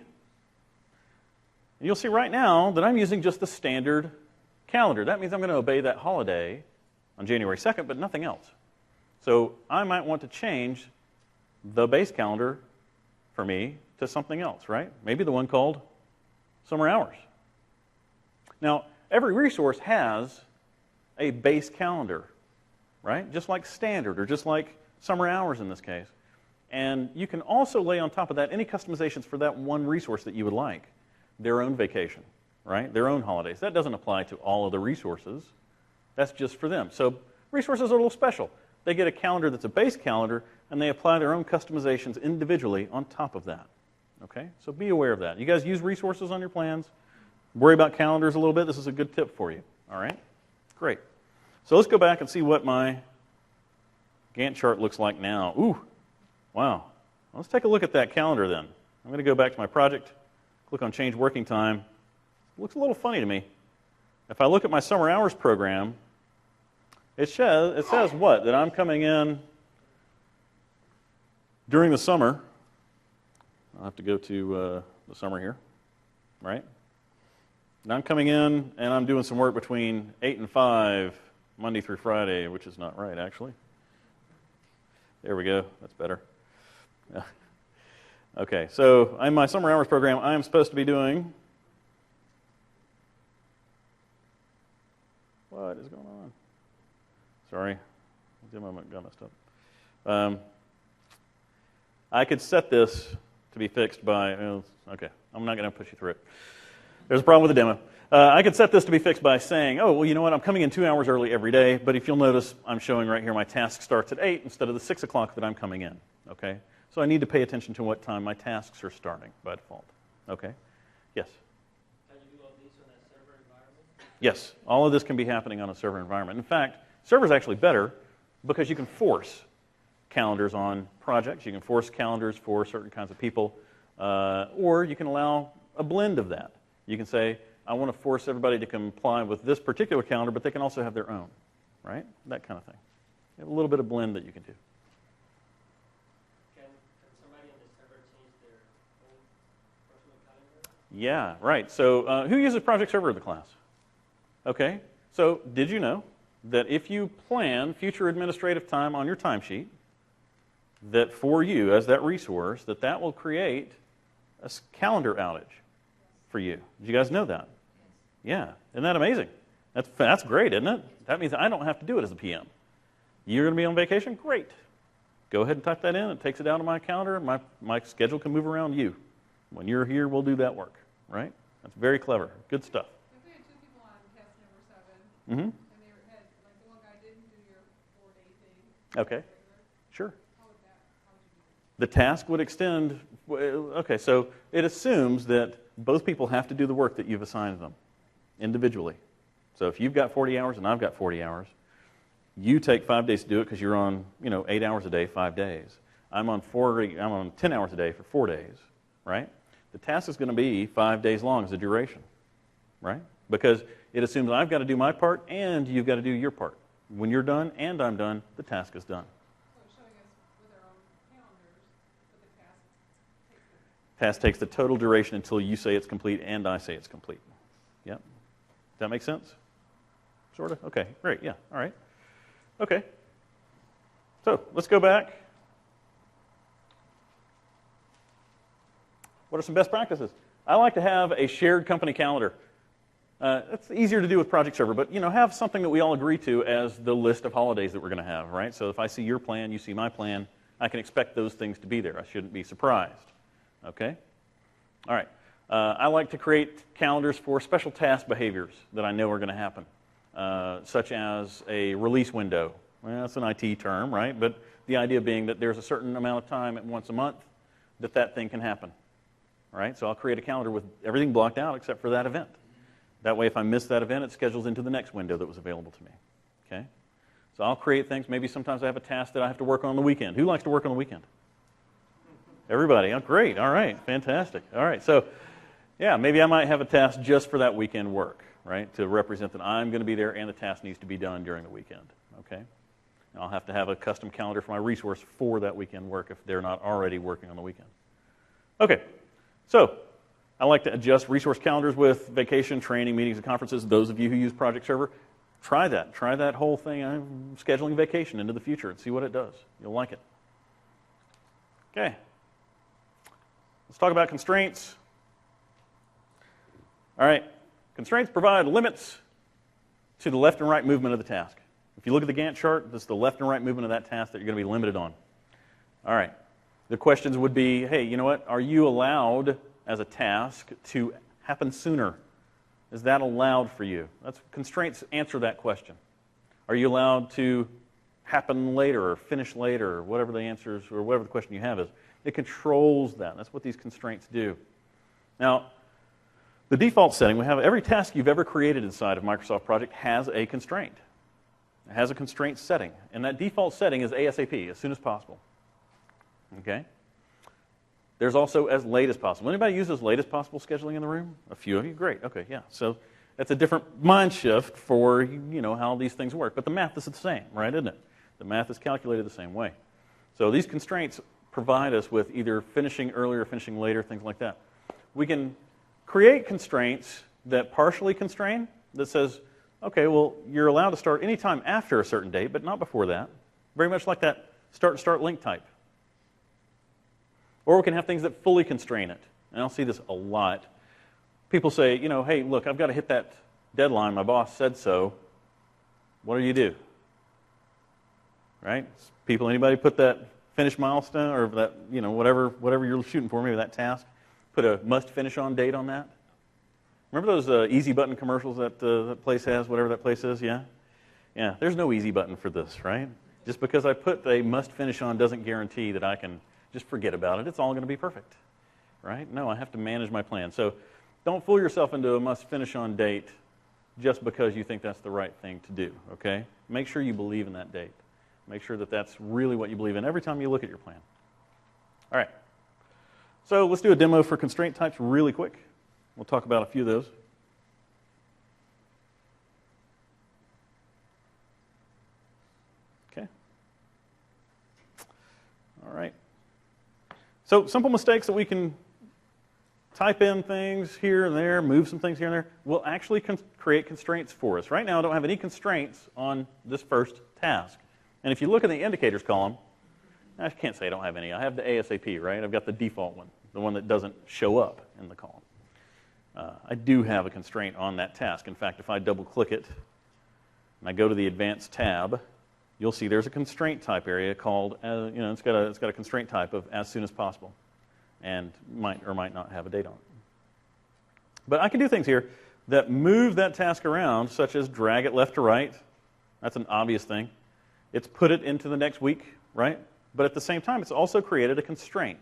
And you'll see right now that I'm using just the standard calendar. That means I'm going to obey that holiday on January 2nd, but nothing else. So I might want to change the base calendar for me to something else, right? Maybe the one called summer hours. Now, every resource has a base calendar, right? Just like standard or just like summer hours in this case. And you can also lay on top of that any customizations for that one resource that you would like. Their own vacation, right? Their own holidays. That doesn't apply to all of the resources. That's just for them. So resources are a little special. They get a calendar that's a base calendar, and they apply their own customizations individually on top of that. Okay? So be aware of that. You guys use resources on your plans. Worry about calendars a little bit. This is a good tip for you. All right? Great. So let's go back and see what my Gantt chart looks like now. Ooh, wow. Let's take a look at that calendar then. I'm going to go back to my project, click on Change Working Time. It looks a little funny to me. If I look at my summer hours program, it says what? That I'm coming in during the summer. I'll have to go to the summer here, right? And I'm coming in and I'm doing some work between 8 and 5, Monday through Friday, which is not right, actually. There we go. That's better. Yeah. Okay, so in my summer hours program, I'm supposed to be doing... What is going on? Sorry, the moment got messed up. I could set this to be fixed by, okay, I'm not going to push you through it. There's a problem with the demo. I could set this to be fixed by saying, oh, well, you know what, I'm coming in 2 hours early every day, but if you'll notice, I'm showing right here my task starts at 8 instead of the 6 o'clock that I'm coming in, okay? So I need to pay attention to what time my tasks are starting by default, okay? Yes? Can you do all these on a server environment? Yes, all of this can be happening on a server environment. In fact, server is actually better because you can force calendars on projects. You can force calendars for certain kinds of people, or you can allow a blend of that. You can say, I want to force everybody to comply with this particular calendar, but they can also have their own, right? That kind of thing. You have a little bit of blend that you can do. Can somebody on the server change their own personal calendar? Yeah, right. So who uses Project Server in the class? Okay. So did you know that if you plan future administrative time on your timesheet, that for you as that resource, that will create a calendar outage for you? Did you guys know that? Yeah. Isn't that amazing? That's great, isn't it? That means I don't have to do it as a PM. You're going to be on vacation? Great. Go ahead and type that in. It takes it out of my calendar. My schedule can move around you. When you're here, we'll do that work, right? That's very clever. Good stuff. If we had 2 people on test number 7, Mm-hmm. and they had, like the one guy didn't do your 4-day thing. Okay. Sure. How would you do The task would extend. Okay, so it assumes that both people have to do the work that you've assigned them individually. So if you've got 40 hours and I've got 40 hours, you take 5 days to do it because you're on, 8 hours a day, 5 days. I'm on 10 hours a day for 4 days, right? The task is going to be 5 days long as a duration, right? Because it assumes I've got to do my part and you've got to do your part. When you're done and I'm done, the task is done. So it's showing us with our own calendars, but the task takes the Task takes the total duration until you say it's complete and I say it's complete. Yep. Does that make sense? Sort of? Okay, great. Yeah, all right. Okay. So let's go back. What are some best practices? I like to have a shared company calendar. It's easier to do with Project Server, but have something that we all agree to as the list of holidays that we're going to have, right? So if I see your plan, you see my plan, I can expect those things to be there. I shouldn't be surprised. Okay? All right. I like to create calendars for special task behaviors that I know are going to happen, such as a release window. Well, that's an IT term, right? But the idea being that there's a certain amount of time once a month that thing can happen. All right? So I'll create a calendar with everything blocked out except for that event. That way, if I miss that event, it schedules into the next window that was available to me. Okay? So I'll create things. Maybe sometimes I have a task that I have to work on the weekend. Who likes to work on the weekend? Everybody. Oh, great. All right. Fantastic. All right. So, yeah, maybe I might have a task just for that weekend work, right, to represent that I'm going to be there and the task needs to be done during the weekend. Okay? And I'll have to have a custom calendar for my resource for that weekend work if they're not already working on the weekend. Okay. So, I like to adjust resource calendars with vacation, training, meetings, and conferences. Those of you who use Project Server, try that. Try that whole thing. I'm scheduling vacation into the future and see what it does. You'll like it. Okay. Let's talk about constraints. All right. Constraints provide limits to the left and right movement of the task. If you look at the Gantt chart, this is the left and right movement of that task that you're going to be limited on. All right. The questions would be, hey, you know what? Are you allowed as a task to happen sooner? Is that allowed for you? Constraints answer that question. Are you allowed to happen later or finish later or whatever the answers or whatever the question you have is? It controls that. That's what these constraints do. Now, the default setting, we have every task you've ever created inside of Microsoft Project has a constraint. It has a constraint setting. And that default setting is ASAP, as soon as possible. Okay? There's also as late as possible. Anybody use as late as possible scheduling in the room? A few of you? Great. Okay, yeah. So that's a different mind shift for how these things work. But the math is the same, right, isn't it? The math is calculated the same way. So these constraints provide us with either finishing earlier or finishing later, things like that. We can create constraints that partially constrain, that says, okay, well, you're allowed to start anytime after a certain date, but not before that. Very much like that start link type. Or we can have things that fully constrain it. And I'll see this a lot. People say, hey, look, I've got to hit that deadline. My boss said so. What do you do? Right? People, anybody put that finish milestone or that, whatever you're shooting for, maybe that task, put a must finish on date on that? Remember those easy button commercials that that place has, whatever that place is? Yeah? Yeah, there's no easy button for this, right? Just because I put a must finish on doesn't guarantee that I can just forget about it. It's all going to be perfect, right? No, I have to manage my plan. So don't fool yourself into a must finish on date just because you think that's the right thing to do, okay? Make sure you believe in that date. Make sure that that's really what you believe in every time you look at your plan. All right. So let's do a demo for constraint types really quick. We'll talk about a few of those. Okay. All right. So simple mistakes that we can type in things here and there, move some things here and there, will actually create constraints for us. Right now I don't have any constraints on this first task. And if you look in the indicators column, I can't say I don't have any. I have the ASAP, right? I've got the default one, the one that doesn't show up in the column. I do have a constraint on that task. In fact, if I double-click it and I go to the Advanced tab, you'll see there's a constraint type area called, it's got a constraint type of as soon as possible, and might or might not have a date on it. But I can do things here that move that task around, such as drag it left to right. That's an obvious thing. It's put it into the next week, right? But at the same time, it's also created a constraint,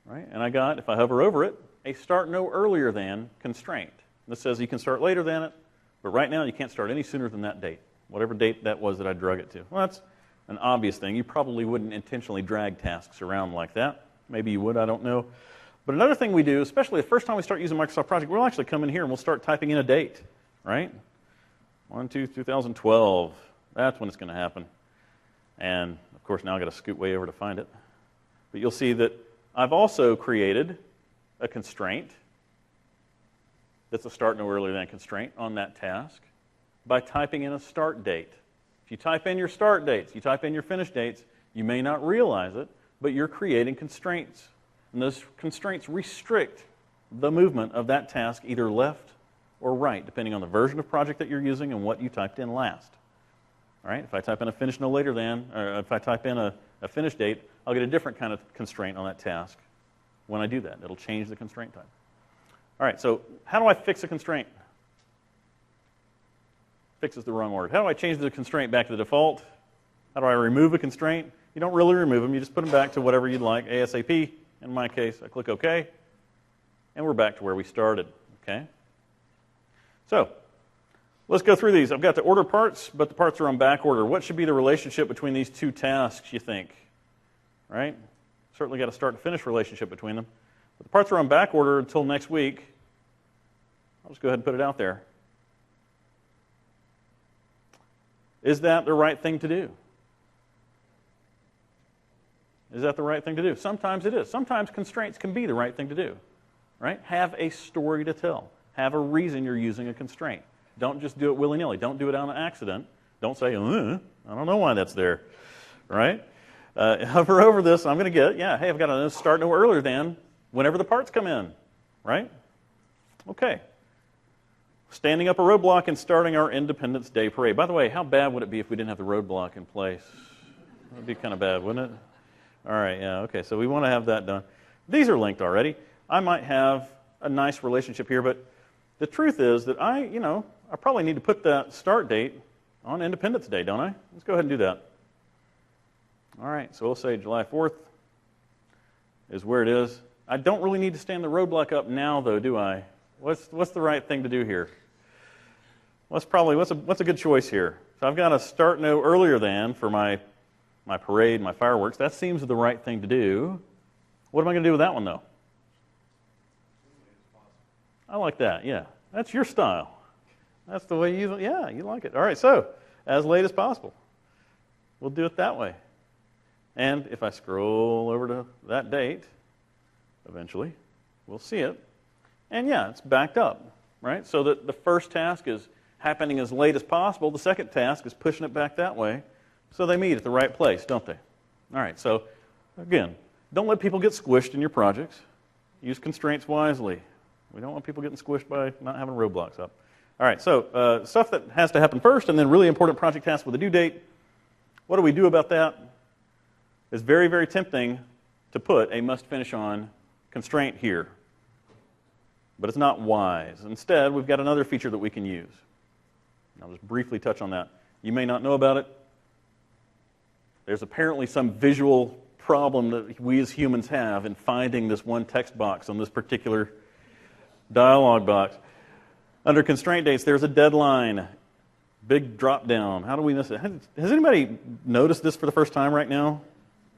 right? And I got, if I hover over it, a start no earlier than constraint. This says you can start later than it, but right now you can't start any sooner than that date, whatever date that was that I drug it to. Well, that's an obvious thing. You probably wouldn't intentionally drag tasks around like that. Maybe you would, I don't know. But another thing we do, especially the first time we start using Microsoft Project, we'll actually come in here and we'll start typing in a date, right? 1/2/2012. That's when it's going to happen. And, of course, now I've got to scoot way over to find it. But you'll see that I've also created a constraint that's a start no earlier than constraint on that task by typing in a start date. If you type in your start dates, you type in your finish dates, you may not realize it, but you're creating constraints. And those constraints restrict the movement of that task either left or right, depending on the version of project that you're using and what you typed in last. All right, if I type in a finish no later than, or if I type in a finish date, I'll get a different kind of constraint on that task when I do that. It'll change the constraint type. All right, so how do I fix a constraint? Fix is the wrong word. How do I change the constraint back to the default? How do I remove a constraint? You don't really remove them. You just put them back to whatever you'd like, ASAP. In my case, I click OK, and we're back to where we started. Okay. So let's go through these. I've got the order parts, but the parts are on back order. What should be the relationship between these two tasks, you think? Right? Certainly got a start and finish relationship between them. But the parts are on back order until next week. I'll just go ahead and put it out there. Is that the right thing to do? Is that the right thing to do? Sometimes it is. Sometimes constraints can be the right thing to do. Right? Have a story to tell. Have a reason you're using a constraint. Don't just do it willy-nilly. Don't do it on accident. Don't say, I don't know why that's there. Right? Hover over this, I'm going to get, hey, I've got to start no earlier than whenever the parts come in. Right? Okay. Standing up a roadblock and starting our Independence Day parade. By the way, how bad would it be if we didn't have the roadblock in place? That would be kind of bad, wouldn't it? All right, okay, so we want to have that done. These are linked already. I might have a nice relationship here, but the truth is that I probably need to put that start date on Independence Day, don't I? Let's go ahead and do that. All right, so we'll say July 4th is where it is. I don't really need to stand the roadblock up now, though, do I? What's the right thing to do here? What's a good choice here? So I've got to start no earlier than for my parade, my fireworks. That seems the right thing to do. What am I going to do with that one, though? I like that, yeah. That's your style. That's the way you like it. All right, so as late as possible. We'll do it that way. And if I scroll over to that date, eventually, we'll see it. And it's backed up, right? So that the first task is happening as late as possible. The second task is pushing it back that way. So they meet at the right place, don't they? All right, so again, don't let people get squished in your projects. Use constraints wisely. We don't want people getting squished by not having roadblocks up. All right, so stuff that has to happen first, and then really important project tasks with a due date. What do we do about that? It's very, very tempting to put a must finish on constraint here. But it's not wise. Instead, we've got another feature that we can use. I'll just briefly touch on that. You may not know about it. There's apparently some visual problem that we as humans have in finding this one text box on this particular dialog box. Under constraint dates, there's a deadline. Big drop down. How do we miss it? Has anybody noticed this for the first time right now,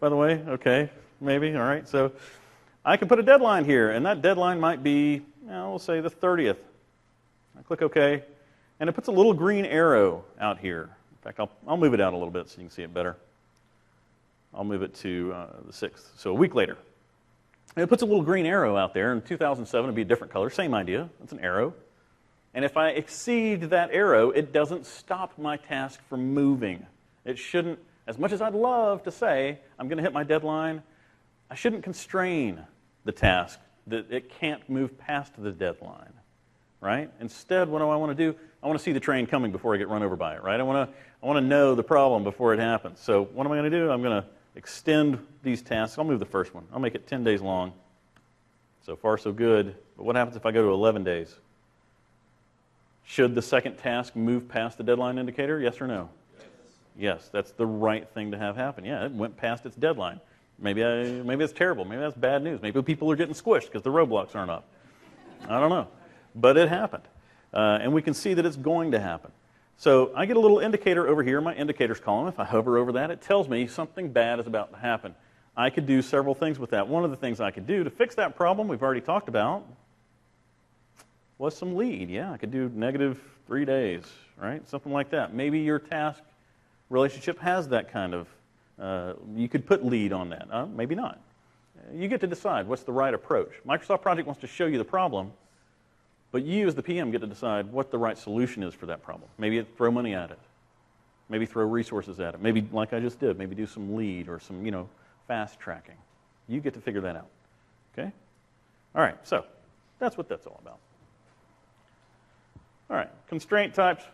by the way? Okay, maybe. All right. So I can put a deadline here, and that deadline might be, we'll say the 30th. I click OK, and it puts a little green arrow out here. In fact, I'll move it out a little bit so you can see it better. I'll move it to the 6th, so a week later. And it puts a little green arrow out there. In 2007, it'd be a different color. Same idea. It's an arrow. And if I exceed that arrow, it doesn't stop my task from moving. It shouldn't, as much as I'd love to say, I'm going to hit my deadline, I shouldn't constrain the task that it can't move past the deadline, right? Instead, what do I want to do? I want to see the train coming before I get run over by it, right? I want to know the problem before it happens. So what am I going to do? I'm going to extend these tasks. I'll move the first one. I'll make it 10 days long. So far, so good. But what happens if I go to 11 days? Should the second task move past the deadline indicator? Yes or no? Yes, that's the right thing to have happen. Yeah, it went past its deadline. Maybe it's terrible. Maybe that's bad news. Maybe people are getting squished because the roadblocks aren't up. I don't know. But it happened. And we can see that it's going to happen. So I get a little indicator over here in my indicators column. If I hover over that, it tells me something bad is about to happen. I could do several things with that. One of the things I could do to fix that problem we've already talked about was some lead. Yeah, I could do -3 days, right? Something like that. Maybe your task relationship has that kind of, you could put lead on that. Maybe not. You get to decide what's the right approach. Microsoft Project wants to show you the problem, but you as the PM get to decide what the right solution is for that problem. Maybe throw money at it. Maybe throw resources at it. Maybe, like I just did, maybe do some lead or some, fast tracking. You get to figure that out. Okay? All right, so That's what that's all about. All right, constraint types.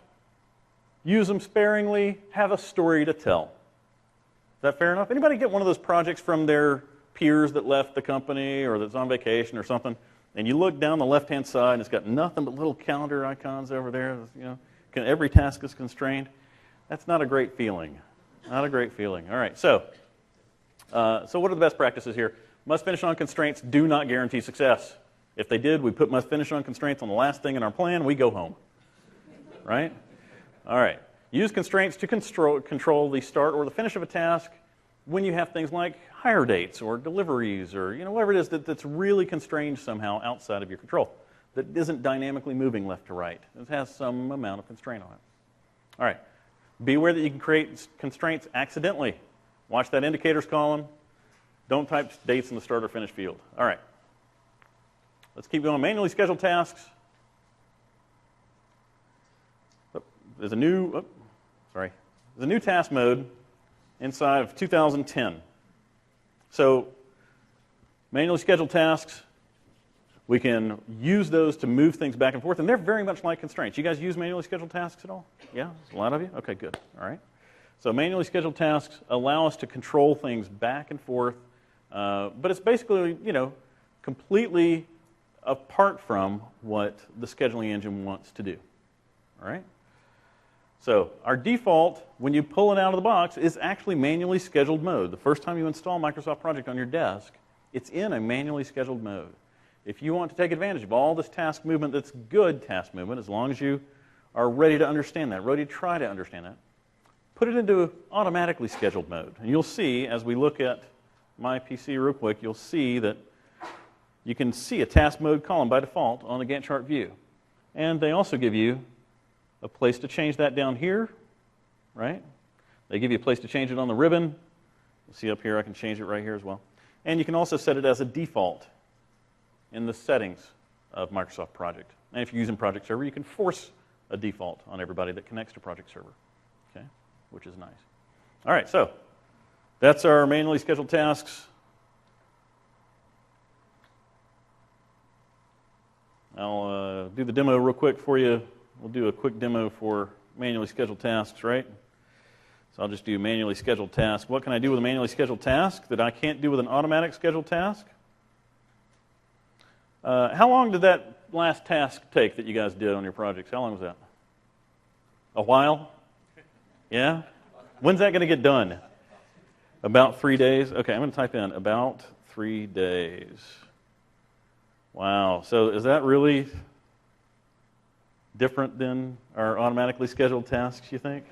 Use them sparingly. Have a story to tell. Is that fair enough? Anybody get one of those projects from their peers that left the company or that's on vacation or something, and you look down the left-hand side and it's got nothing but little calendar icons over there, you know, every task is constrained? That's not a great feeling. Not a great feeling. All right, so what are the best practices here? Must finish on constraints do not guarantee success. If they did, we put must finish on constraints on the last thing in our plan, we go home. Right? All right. Use constraints to control the start or the finish of a task when you have things like hire dates or deliveries or whatever it is that's really constrained somehow outside of your control, that isn't dynamically moving left to right. It has some amount of constraint on it. All right. Be aware that you can create constraints accidentally. Watch that indicators column. Don't type dates in the start or finish field. All right. Let's keep going. Manually scheduled tasks. There's a new task mode inside of 2010. So manually scheduled tasks, we can use those to move things back and forth, and they're very much like constraints. You guys use manually scheduled tasks at all? Yeah? A lot of you? Okay, good. All right. So manually scheduled tasks allow us to control things back and forth, but it's basically, completely apart from what the scheduling engine wants to do. All right? So our default, when you pull it out of the box, is actually manually scheduled mode. The first time you install Microsoft Project on your desk, it's in a manually scheduled mode. If you want to take advantage of all this task movement that's good task movement, as long as you are ready to understand that, ready to try to understand that, put it into automatically scheduled mode. And you'll see, as we look at my PC real quick, you'll see that you can see a task mode column by default on the Gantt chart view. And they also give you a place to change that down here, right? They give you a place to change it on the ribbon. You'll see up here I can change it right here as well. And you can also set it as a default in the settings of Microsoft Project. And if you're using Project Server, you can force a default on everybody that connects to Project Server, okay? Which is nice. All right, so that's our manually scheduled tasks. I'll do the demo real quick for you. We'll do a quick demo for manually scheduled tasks, right? So I'll just do manually scheduled tasks. What can I do with a manually scheduled task that I can't do with an automatic scheduled task? How long did that last task take that you guys did on your projects? How long was that? A while? Yeah? When's that going to get done? About 3 days? Okay, I'm going to type in about 3 days. Wow. So is that really different than our automatically scheduled tasks, you think?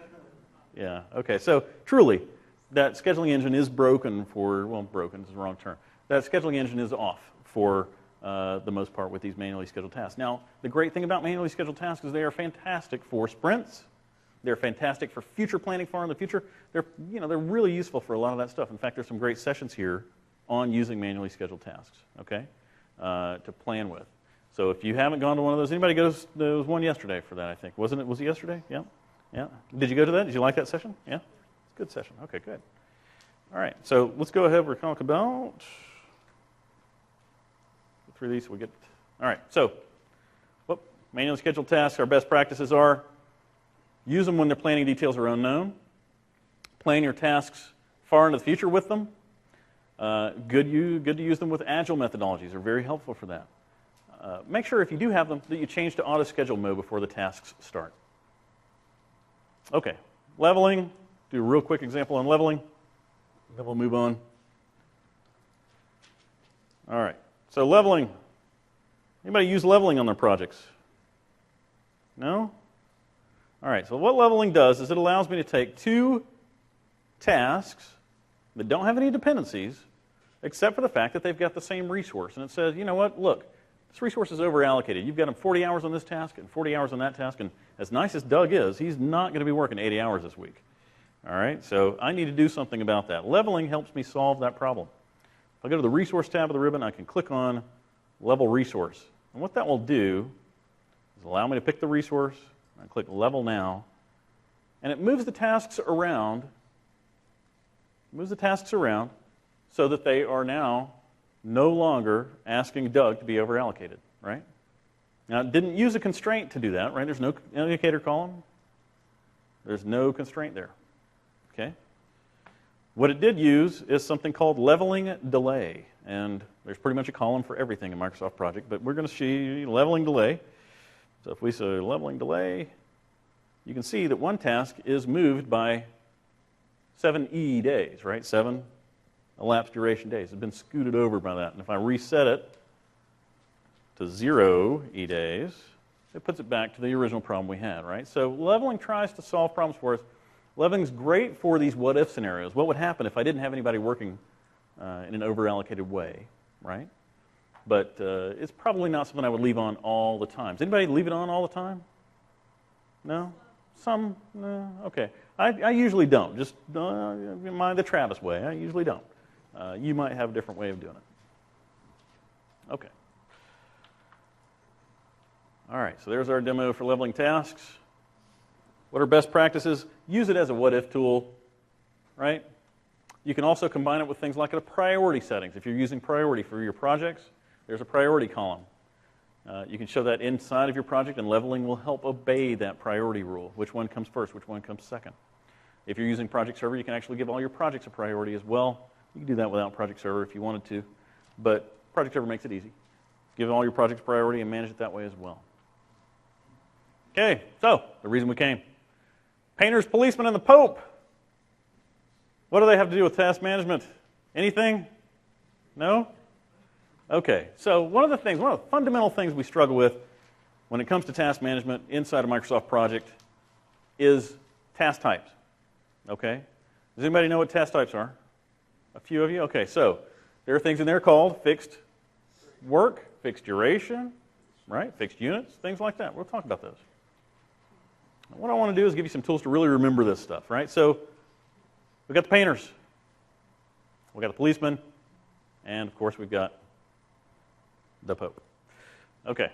Yeah. Okay. So truly, that scheduling engine is broken for, well, broken is the wrong term. That scheduling engine is off for the most part with these manually scheduled tasks. Now, the great thing about manually scheduled tasks is they are fantastic for sprints. They're fantastic for future planning far in the future. They're really useful for a lot of that stuff. In fact, there's some great sessions here on using manually scheduled tasks, okay, to plan with. So if you haven't gone to one of those, anybody goes, there was one yesterday for that, I think. Was it yesterday? Yeah? Yeah. Did you go to that? Did you like that session? Yeah? It's a good session. Okay, good. All right, so let's go ahead. We're talking about, go through these so we get, all right, so manually scheduled tasks, our best practices are use them when their planning details are unknown. Plan your tasks far into the future with them. Good to use them with agile methodologies. They're very helpful for that. Make sure if you do have them that you change to auto-schedule mode before the tasks start. Okay, leveling. Do a real quick example on leveling. Then we'll move on. All right, so leveling. Anybody use leveling on their projects? No? All right, so what leveling does is it allows me to take two tasks that don't have any dependencies, except for the fact that they've got the same resource. And it says, you know what, look, this resource is over-allocated. You've got them 40 hours on this task and 40 hours on that task, and as nice as Doug is, he's not going to be working 80 hours this week. All right, so I need to do something about that. Leveling helps me solve that problem. If I go to the Resource tab of the ribbon, I can click on Level Resource. And what that will do is allow me to pick the resource. I click Level Now, and it moves the tasks around. Moves the tasks around so that they are now no longer asking Doug to be over-allocated. right? Now, it didn't use a constraint to do that, right? There's no indicator column. There's no constraint there, okay? What it did use is something called leveling delay, and there's pretty much a column for everything in Microsoft Project, but we're going to see leveling delay. So if we say leveling delay, you can see that one task is moved by 7 days, right? 7 elapsed duration days. It's been scooted over by that. And if I reset it to 0 days, it puts it back to the original problem we had, right? So leveling tries to solve problems for us. Leveling's great for these what-if scenarios. What would happen if I didn't have anybody working in an over-allocated way, right? But it's probably not something I would leave on all the time. Does anybody leave it on all the time? No? Some? No? Okay. I usually don't. Just the Travis way. I usually don't. You might have a different way of doing it. Okay. All right, so there's our demo for leveling tasks. What are best practices? Use it as a what-if tool, right? You can also combine it with things like a priority settings. If you're using priority for your projects, there's a priority column. You can show that inside of your project, and leveling will help obey that priority rule. Which one comes first? Which one comes second? If you're using Project Server, you can actually give all your projects a priority as well. You can do that without Project Server if you wanted to, but Project Server makes it easy. Give all your projects priority and manage it that way as well. Okay, so the reason we came. Painters, policemen, and the Pope. What do they have to do with task management? Anything? No? Okay, so one of the fundamental things we struggle with when it comes to task management inside of Microsoft Project is task types. Okay? Does anybody know what task types are? A few of you? Okay, so there are things in there called fixed work, fixed duration, right? Fixed units, things like that. We'll talk about those. What I want to do is give you some tools to really remember this stuff, right? So we've got the painters, we've got the policemen, and of course we've got the Pope. Okay.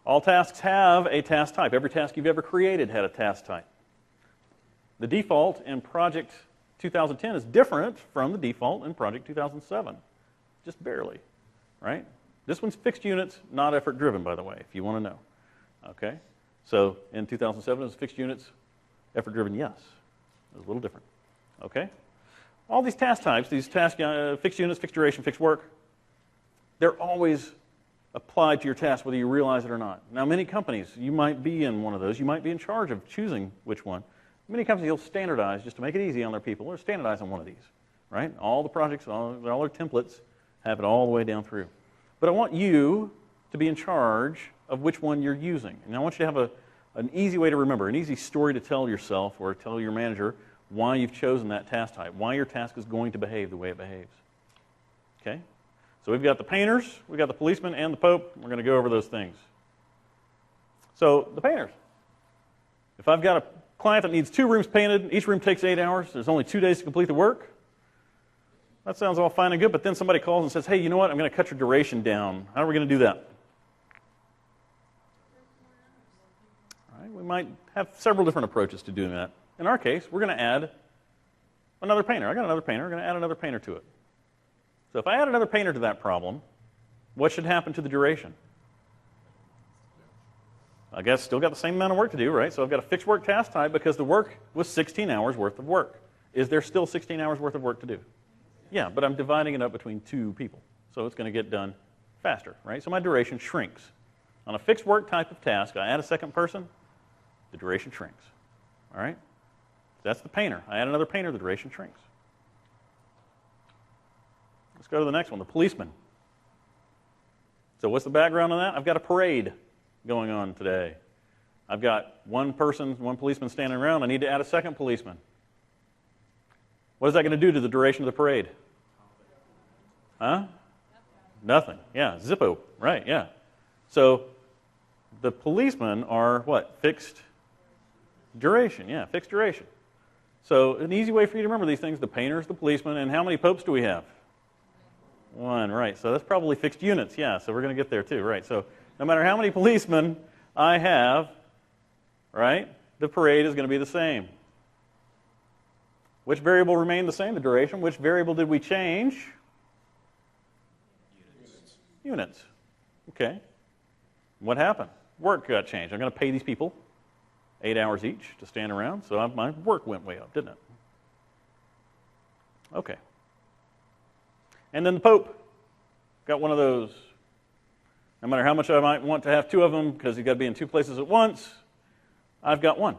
All tasks have a task type. Every task you've ever created had a task type. The default in Project 2010 is different from the default in Project 2007. Just barely, right? This one's fixed units, not effort driven, by the way, if you want to know. Okay? So in 2007, it was fixed units, effort driven, yes. It was a little different. Okay? All these task types, these task fixed units, fixed duration, fixed work, they're always applied to your task whether you realize it or not. Now, many companies, you might be in one of those, you might be in charge of choosing which one. Many companies will standardize just to make it easy on their people. They'll standardize on one of these, right? All the projects, all their templates have it all the way down through. But I want you to be in charge of which one you're using. And I want you to have an easy way to remember, an easy story to tell yourself or tell your manager why you've chosen that task type, why your task is going to behave the way it behaves. Okay? So we've got the painters, we've got the policemen, and the Pope. We're going to go over those things. So the painters. If I've got a client that needs 2 rooms painted, each room takes 8 hours, there's only 2 days to complete the work. That sounds all fine and good, but then somebody calls and says, hey, you know what, I'm going to cut your duration down. How are we going to do that? All right, we might have several different approaches to doing that. In our case, we're going to add another painter. I got another painter. We're going to add another painter to it. So if I add another painter to that problem, what should happen to the duration? I guess still got the same amount of work to do, right? So I've got a fixed work task type because the work was 16 hours worth of work. Is there still 16 hours worth of work to do? Yeah, but I'm dividing it up between 2 people. So it's going to get done faster, right? So my duration shrinks. On a fixed work type of task, I add a second person, the duration shrinks. All right? That's the painter. I add another painter, the duration shrinks. Let's go to the next one, the policeman. So what's the background on that? I've got a parade going on today. I've got one policeman standing around. I need to add a second policeman. What is that going to do to the duration of the parade? Huh? Nothing. Yeah, Zippo. Right, yeah. So the policemen are what? Fixed duration. Yeah, fixed duration. So an easy way for you to remember these things, the painters, the policemen, and how many popes do we have? 1, right. So that's probably fixed units. Yeah, so we're going to get there too, right. So no matter how many policemen I have, right, the parade is going to be the same. Which variable remained the same, the duration? Which variable did we change? units. Okay. What happened? Work got changed. I'm going to pay these people 8 hours each to stand around, so my work went way up, didn't it? Okay. And then the Pope got one of those. No matter how much I might want to have two of them because you've got to be in two places at once, I've got one.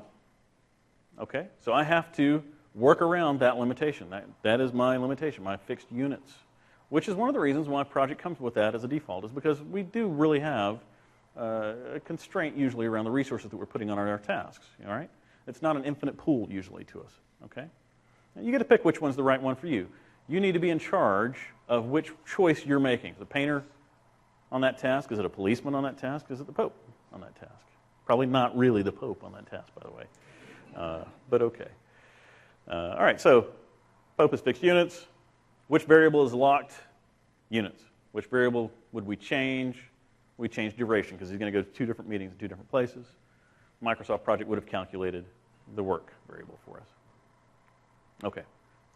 Okay? So I have to work around that limitation. That is my limitation, my fixed units, which is one of the reasons why project comes with that as a default, is because we do really have a constraint usually around the resources that we're putting on our tasks. All right? It's not an infinite pool usually to us. Okay? And you get to pick which one's the right one for you. You need to be in charge of which choice you're making. The painter on that task? Is it a policeman on that task? Is it the Pope on that task? Probably not really the Pope on that task, by the way. But okay. All right, so Pope is fixed units. Which variable is locked? Units. Which variable would we change? We change duration because he's going to go to 2 different meetings in 2 different places. Microsoft Project would have calculated the work variable for us. Okay,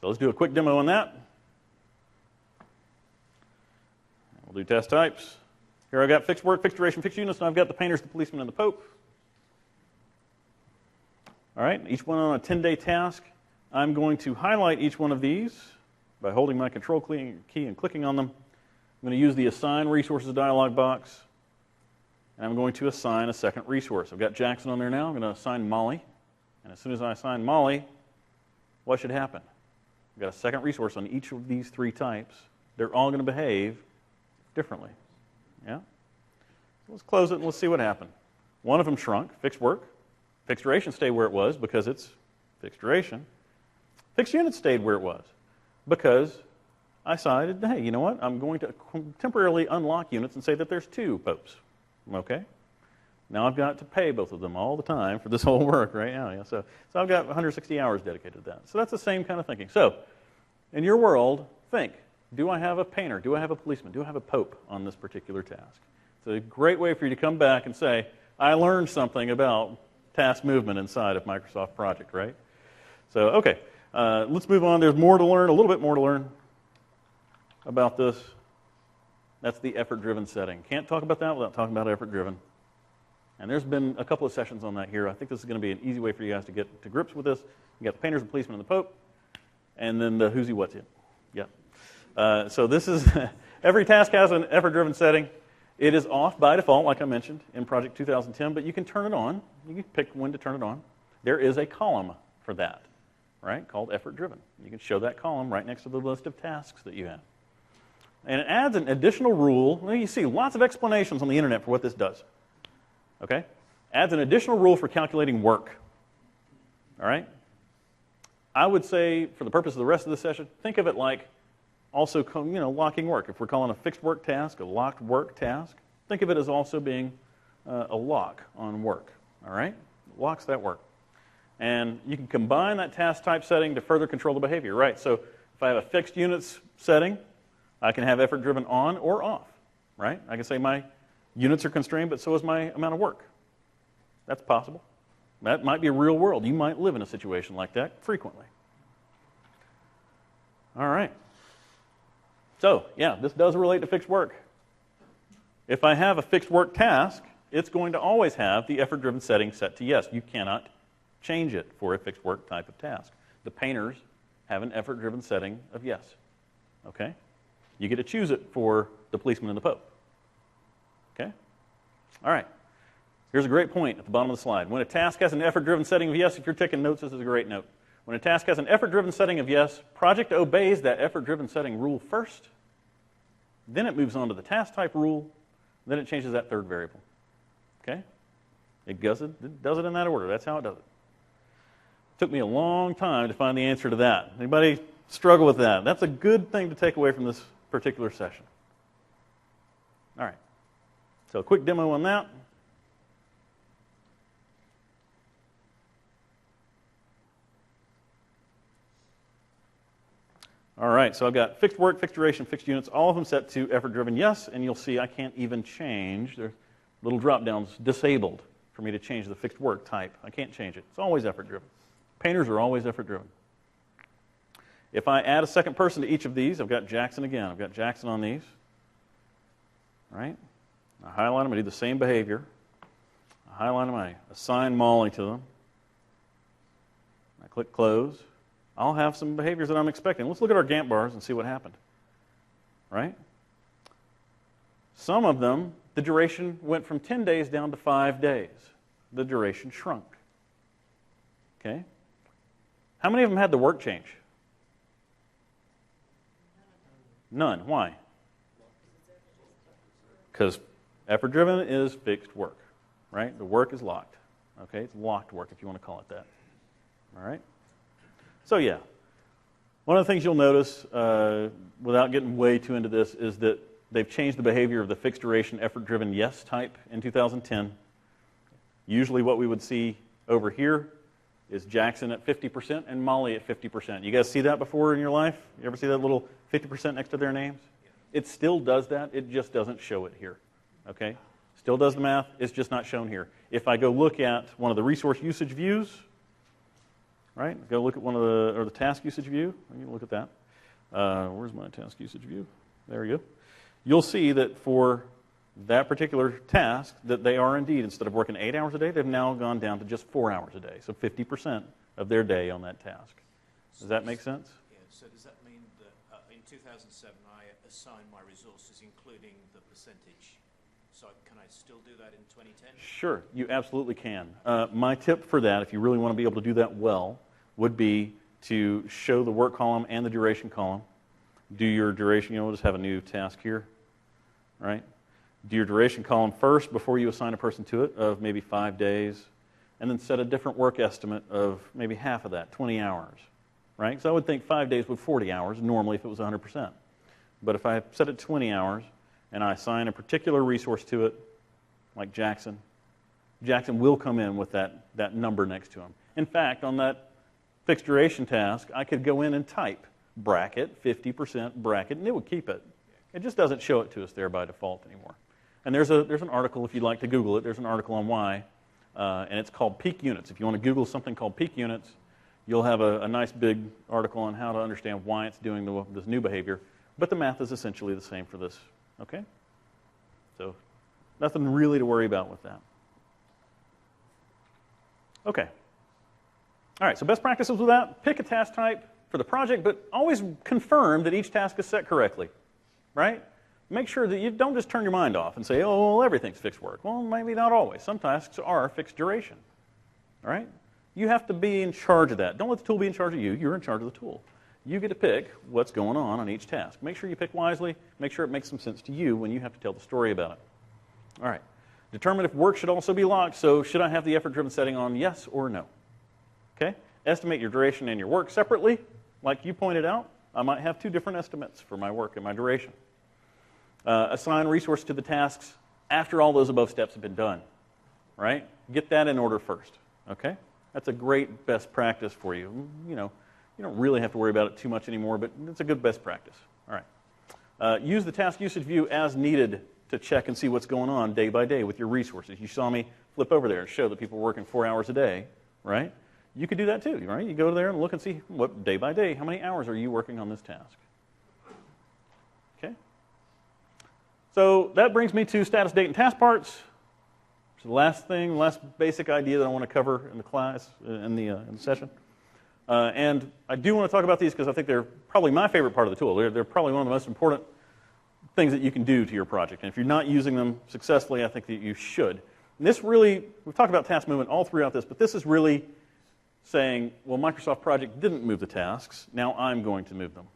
so let's do a quick demo on that. We'll do test types. Here I've got fixed work, fixed duration, fixed units, and I've got the painters, the policemen, and the Pope. All right, each one on a 10-day task. I'm going to highlight each one of these by holding my control key and clicking on them. I'm going to use the Assign Resources dialog box, and I'm going to assign a second resource. I've got Jackson on there now. I'm going to assign Molly, and as soon as I assign Molly, what should happen? I've got a second resource on each of these 3 types. They're all going to behave differently. Yeah? So let's close it and let's see what happened. One of them shrunk, fixed work. Fixed duration stayed where it was because it's fixed duration. Fixed units stayed where it was because I decided, hey, you know what? I'm going to temporarily unlock units and say that there's 2 Popes. Okay? Now I've got to pay both of them all the time for this whole work right now. Yeah? So I've got 160 hours dedicated to that. So that's the same kind of thinking. So in your world, think, do I have a painter? Do I have a policeman? Do I have a Pope on this particular task? It's a great way for you to come back and say, I learned something about task movement inside of Microsoft Project, right? So, okay, let's move on. There's more to learn, a little bit more to learn about this. That's the effort-driven setting. Can't talk about that without talking about effort-driven. And there's been a couple of sessions on that here. I think this is going to be an easy way for you guys to get to grips with this. You got the painters, the policemen, and the Pope, and then the who's he, what's it. Yeah. So this is, every task has an effort-driven setting. It is off by default, like I mentioned, in Project 2010, but you can turn it on. You can pick when to turn it on. There is a column for that, right, called effort-driven. You can show that column right next to the list of tasks that you have. And it adds an additional rule. Well, you see lots of explanations on the internet for what this does. Okay? Adds an additional rule for calculating work. All right? I would say, for the purpose of the rest of the session, think of it like also, locking work. If we're calling a fixed work task a locked work task, think of it as also being a lock on work. All right? It locks that work. And you can combine that task type setting to further control the behavior, right? So if I have a fixed units setting, I can have effort driven on or off, right? I can say my units are constrained, but so is my amount of work. That's possible. That might be a real world. You might live in a situation like that frequently. All right. So, yeah, this does relate to fixed work. If I have a fixed work task, it's going to always have the effort-driven setting set to yes. You cannot change it for a fixed work type of task. The painters have an effort-driven setting of yes. Okay? You get to choose it for the policeman and the Pope. Okay? All right. Here's a great point at the bottom of the slide. When a task has an effort-driven setting of yes, if you're taking notes, this is a great note. When a task has an effort-driven setting of yes, project obeys that effort-driven setting rule first. Then it moves on to the task type rule. Then it changes that third variable. Okay? It does it in that order. That's how it does it. Took me a long time to find the answer to that. Anybody struggle with that? That's a good thing to take away from this particular session. All right. So a quick demo on that. All right, so I've got fixed work, fixed duration, fixed units, all of them set to effort-driven yes, and you'll see I can't even change. There's little drop-downs disabled for me to change the fixed work type. I can't change it. It's always effort-driven. Painters are always effort-driven. If I add a second person to each of these, I've got Jackson again. I've got Jackson on these. right? I highlight them, I do the same behavior. I highlight them, I assign Molly to them. I click close. I'll have some behaviors that I'm expecting. Let's look at our Gantt bars and see what happened, right? Some of them, the duration went from 10 days down to 5 days. The duration shrunk. Okay? How many of them had the work change? None. Why? Because effort-driven is fixed work, right? The work is locked. Okay? It's locked work, if you want to call it that. All right? So, yeah. One of the things you'll notice, without getting way too into this, is that they've changed the behavior of the fixed duration effort-driven yes type in 2010. Usually what we would see over here is Jackson at 50% and Molly at 50%. You guys see that before in your life? You ever see that little 50% next to their names? It still does that. It just doesn't show it here. Okay? Still does the math. It's just not shown here. If I go look at one of the resource usage views, right? Go look at one of the task usage view. You can look at that. Where's my task usage view? There we go. You'll see that for that particular task, that they are indeed, instead of working 8 hours a day, they've now gone down to just 4 hours a day. So 50% of their day on that task. Does that make sense? Yeah, so does that mean that in 2007 I assigned my resources including the percentage? So can I still do that in 2010? Sure, you absolutely can. My tip for that, if you really want to be able to do that well, would be to show the work column and the duration column. Do your duration, we'll just have a new task here, right? Do your duration column first before you assign a person to it of maybe 5 days, and then set a different work estimate of maybe half of that, 20 hours, right? So I would think 5 days with 40 hours normally if it was 100%. But if I set it 20 hours and I assign a particular resource to it, like Jackson, Jackson will come in with that number next to him. In fact, on that fixed duration task, I could go in and type bracket, 50% bracket, and it would keep it. It just doesn't show it to us there by default anymore. And there's an article, if you'd like to Google it, there's an article on why, and it's called peak units. If you want to Google something called peak units, you'll have a nice big article on how to understand why it's doing this new behavior. But the math is essentially the same for this, okay? So nothing really to worry about with that. Okay. All right, so best practices with that, pick a task type for the project, but always confirm that each task is set correctly, right? Make sure that you don't just turn your mind off and say, oh, well, everything's fixed work. Well, maybe not always. Some tasks are fixed duration, all right? You have to be in charge of that. Don't let the tool be in charge of you. You're in charge of the tool. You get to pick what's going on each task. Make sure you pick wisely. Make sure it makes some sense to you when you have to tell the story about it. All right. Determine if work should also be locked. So should I have the effort-driven setting on yes or no? Okay? Estimate your duration and your work separately. Like you pointed out, I might have 2 different estimates for my work and my duration. Assign resource to the tasks after all those above steps have been done, right? Get that in order first, okay? That's a great best practice for you. You don't really have to worry about it too much anymore, but it's a good best practice. All right. Use the task usage view as needed to check and see what's going on day by day with your resources. You saw me flip over there and show that people are working 4 hours a day, right? You could do that too, right? You go there and look and see what day by day, how many hours are you working on this task? Okay? So that brings me to status, date, and task parts. So the last basic idea that I want to cover in the class, in the session. And I do want to talk about these because I think they're probably my favorite part of the tool. They're probably one of the most important things that you can do to your project. And if you're not using them successfully, I think that you should. And this really, we've talked about task movement all throughout this, but this is really saying, well, Microsoft Project didn't move the tasks, now I'm going to move them,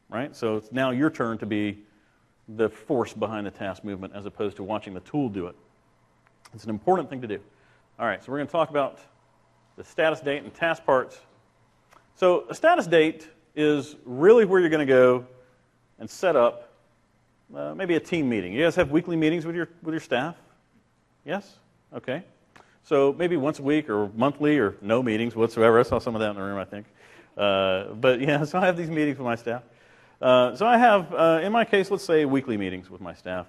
right? So it's now your turn to be the force behind the task movement as opposed to watching the tool do it. It's an important thing to do. All right, so we're going to talk about the status date and task parts. So a status date is really where you're going to go and set up maybe a team meeting. You guys have weekly meetings with your staff? Yes? Okay. So maybe once a week or monthly or no meetings whatsoever. I saw some of that in the room, I think. But yeah, so I have these meetings with my staff. So I have, in my case, let's say weekly meetings with my staff.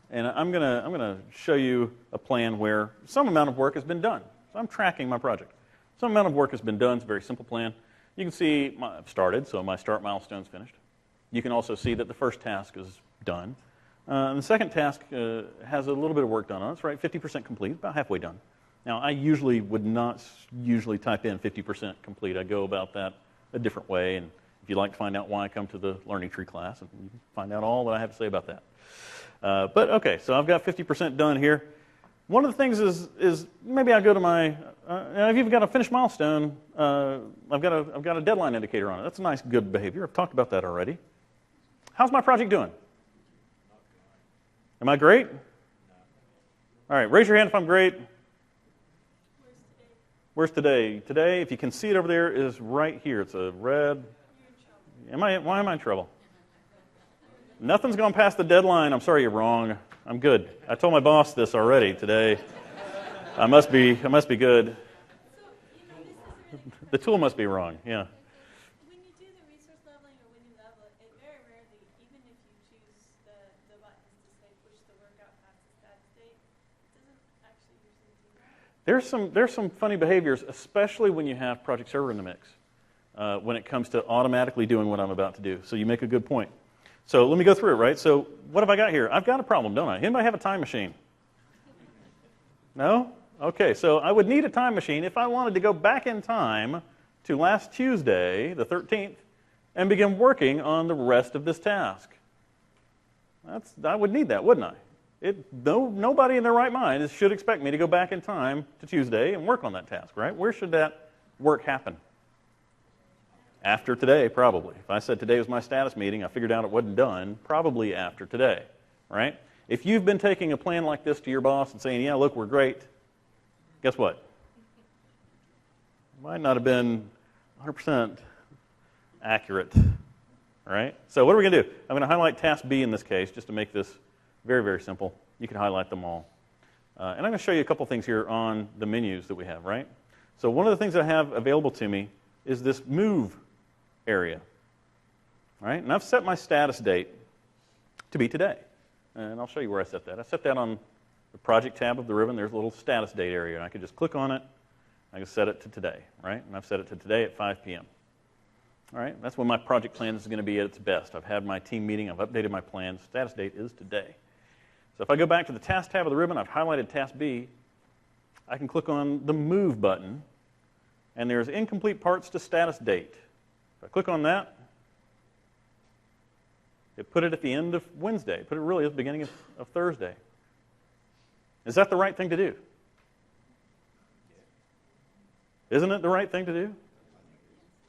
And I'm gonna show you a plan where some amount of work has been done. So I'm tracking my project. Some amount of work has been done. It's a very simple plan. You can see I've started, so my start milestone's finished. You can also see that the first task is done. And the second task has a little bit of work done on it. It's right, 50% complete, about halfway done. Now, I usually would not type in 50% complete. I go about that a different way. And if you'd like to find out why I come to the Learning Tree class, you can find out all that I have to say about that. But okay, so I've got 50% done here. One of the things is maybe I go to my, I've even got a finished milestone. I've got a deadline indicator on it. That's a nice, good behavior. I've talked about that already. How's my project doing? Am I great? All right, raise your hand if I'm great. Where's today? Today, if you can see it over there, is right here. It's a red. Why am I in trouble? Nothing's gone past the deadline. I'm sorry, you're wrong. I'm good. I told my boss this already today. I must be good. The tool must be wrong, yeah. When you do the resource leveling or when you level it, very rarely, even if you choose the buttons to say push the work out past the status date, it doesn't actually usually do that. There's some funny behaviors, especially when you have Project Server in the mix, when it comes to automatically doing what I'm about to do. So you make a good point. So let me go through it, right? So what have I got here? I've got a problem, don't I? Anybody have a time machine? No? Okay, so I would need a time machine if I wanted to go back in time to last Tuesday, the 13th, and begin working on the rest of this task. I would need that, wouldn't I? Nobody in their right mind should expect me to go back in time to Tuesday and work on that task, right? Where should that work happen? After today, probably. If I said today was my status meeting, I figured out it wasn't done, probably after today, right? If you've been taking a plan like this to your boss and saying, yeah, look, we're great, guess what? Might not have been 100% accurate, right? So what are we going to do? I'm going to highlight task B in this case, just to make this very, very simple. You can highlight them all. And I'm going to show you a couple things here on the menus that we have, right? So one of the things that I have available to me is this move area, right? And I've set my status date to be today. And I'll show you where I set that. I set that on the project tab of the ribbon. There's a little status date area, and I can just click on it. I can set it to today, right? And I've set it to today at 5 p.m. All right, that's when my project plan is going to be at its best. I've had my team meeting. I've updated my plan. Status date is today. So if I go back to the task tab of the ribbon, I've highlighted task B. I can click on the move button, and there's incomplete parts to status date. If I click on that, it put it at the end of Wednesday. Put it really at the beginning of Thursday. Is that the right thing to do? Isn't it the right thing to do?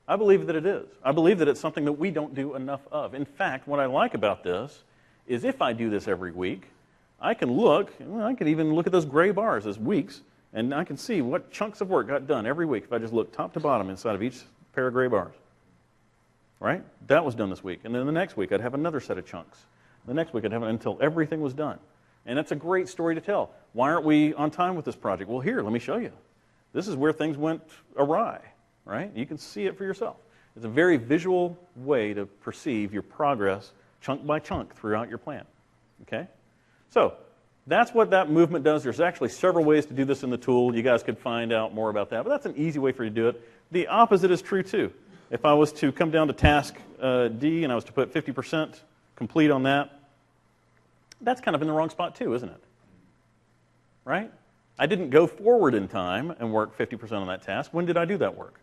I believe that it is. I believe that it's something that we don't do enough of. In fact, what I like about this is if I do this every week, I can look, I can even look at those gray bars as weeks, and I can see what chunks of work got done every week if I just look top to bottom inside of each pair of gray bars. Right? That was done this week. And then the next week, I'd have another set of chunks. The next week, I'd have it until everything was done. And that's a great story to tell. Why aren't we on time with this project? Well, here, let me show you. This is where things went awry, right? You can see it for yourself. It's a very visual way to perceive your progress chunk by chunk throughout your plan, okay? So that's what that movement does. There's actually several ways to do this in the tool. You guys could find out more about that, but that's an easy way for you to do it. The opposite is true, too. If I was to come down to task D and I was to put 50% complete on that, that's kind of in the wrong spot too, isn't it? Right? I didn't go forward in time and work 50% on that task. When did I do that work?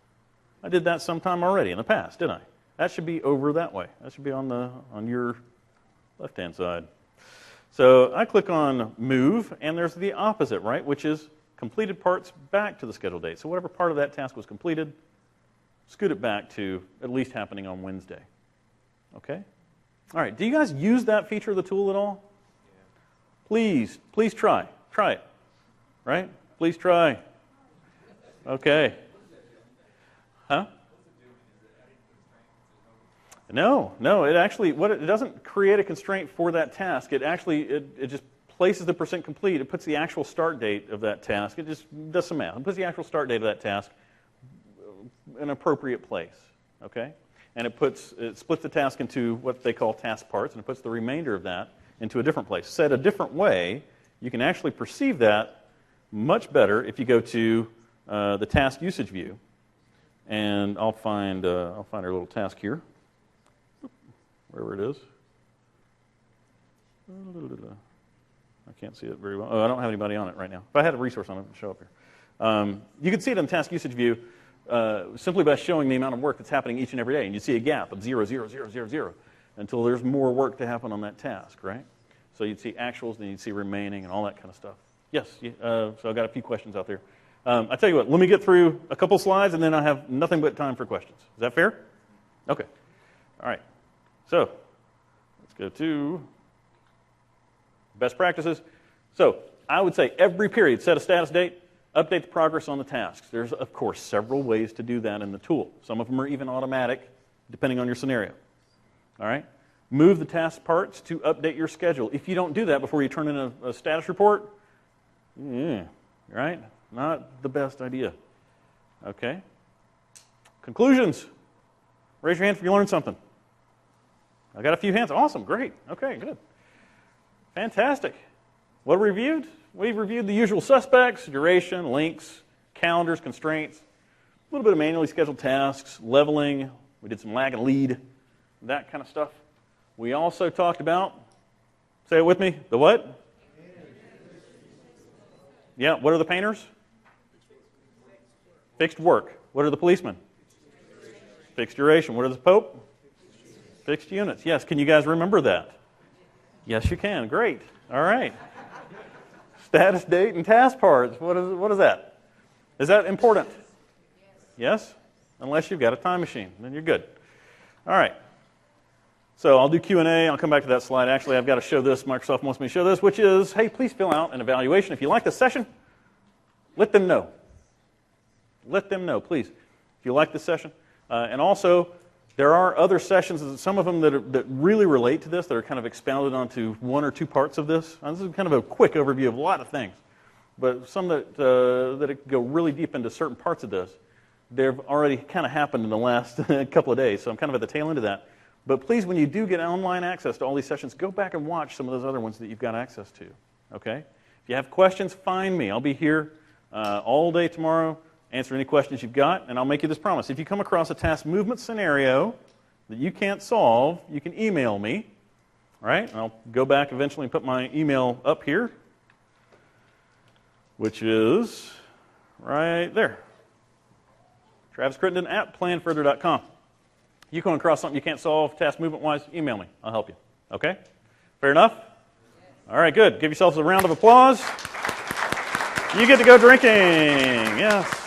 I did that sometime already in the past, didn't I? That should be over that way. That should be on your left-hand side. So I click on Move, and there's the opposite, right, which is completed parts back to the scheduled date. So whatever part of that task was completed, scoot it back to at least happening on Wednesday. Okay? All right, do you guys use that feature of the tool at all? Yeah. Please try. Try it. Right? Please try. Okay. Huh? No, it actually, it doesn't create a constraint for that task. It actually, it just places the percent complete. It puts the actual start date of that task. It just does some math. It puts the actual start date of that task in an appropriate place, okay? And it splits the task into what they call task parts, and it puts the remainder of that into a different place. Said a different way, you can actually perceive that much better if you go to the task usage view, and I'll find our little task here, wherever it is. I can't see it very well. Oh, I don't have anybody on it right now. If I had a resource on it, it would show up here. You can see it in the task usage view simply by showing the amount of work that's happening each and every day. And you see a gap of 0, 0, 0, 0, 0 until there's more work to happen on that task, right? So you'd see actuals, then you'd see remaining and all that kind of stuff. Yes, so I've got a few questions out there. I tell you what, let me get through a couple slides and then I have nothing but time for questions. Is that fair? Okay. All right. So let's go to best practices. So I would say every period, set a status date, update the progress on the tasks. There's, of course, several ways to do that in the tool. Some of them are even automatic, depending on your scenario. All right? Move the task parts to update your schedule. If you don't do that before you turn in a status report, right? Not the best idea. Okay? Conclusions. Raise your hand if you learned something. I got a few hands. Awesome. Great. Okay, good. Fantastic. What reviewed? We've reviewed the usual suspects, duration, links, calendars, constraints, a little bit of manually scheduled tasks, leveling. We did some lag and lead, that kind of stuff. We also talked about, say it with me, the what? Yeah, what are the painters? Fixed work. What are the policemen? Fixed duration. What are the Pope? Fixed units. Yes, can you guys remember that? Yes, you can. Great. All right. Status date and task parts. What is that? Is that important? Yes? Unless you've got a time machine, then you're good. All right. So I'll do Q&A. I'll come back to that slide. Actually, I've got to show this. Microsoft wants me to show this, which is, hey, please fill out an evaluation. If you like this session, let them know. Let them know, please, if you like this session. And also, there are other sessions, some of them that really relate to this, that are kind of expounded onto one or two parts of this. This is kind of a quick overview of a lot of things. But some that go really deep into certain parts of this, they've already kind of happened in the last couple of days. So I'm kind of at the tail end of that. But please, when you do get online access to all these sessions, go back and watch some of those other ones that you've got access to. Okay? If you have questions, find me. I'll be here all day tomorrow. Answer any questions you've got, and I'll make you this promise. If you come across a task movement scenario that you can't solve, you can email me, all right? And I'll go back eventually and put my email up here, which is right there. Travis Crittenden at planfurther.com. You come across something you can't solve task movement-wise, email me. I'll help you. Okay? Fair enough? All right, good. Give yourselves a round of applause. You get to go drinking. Yes.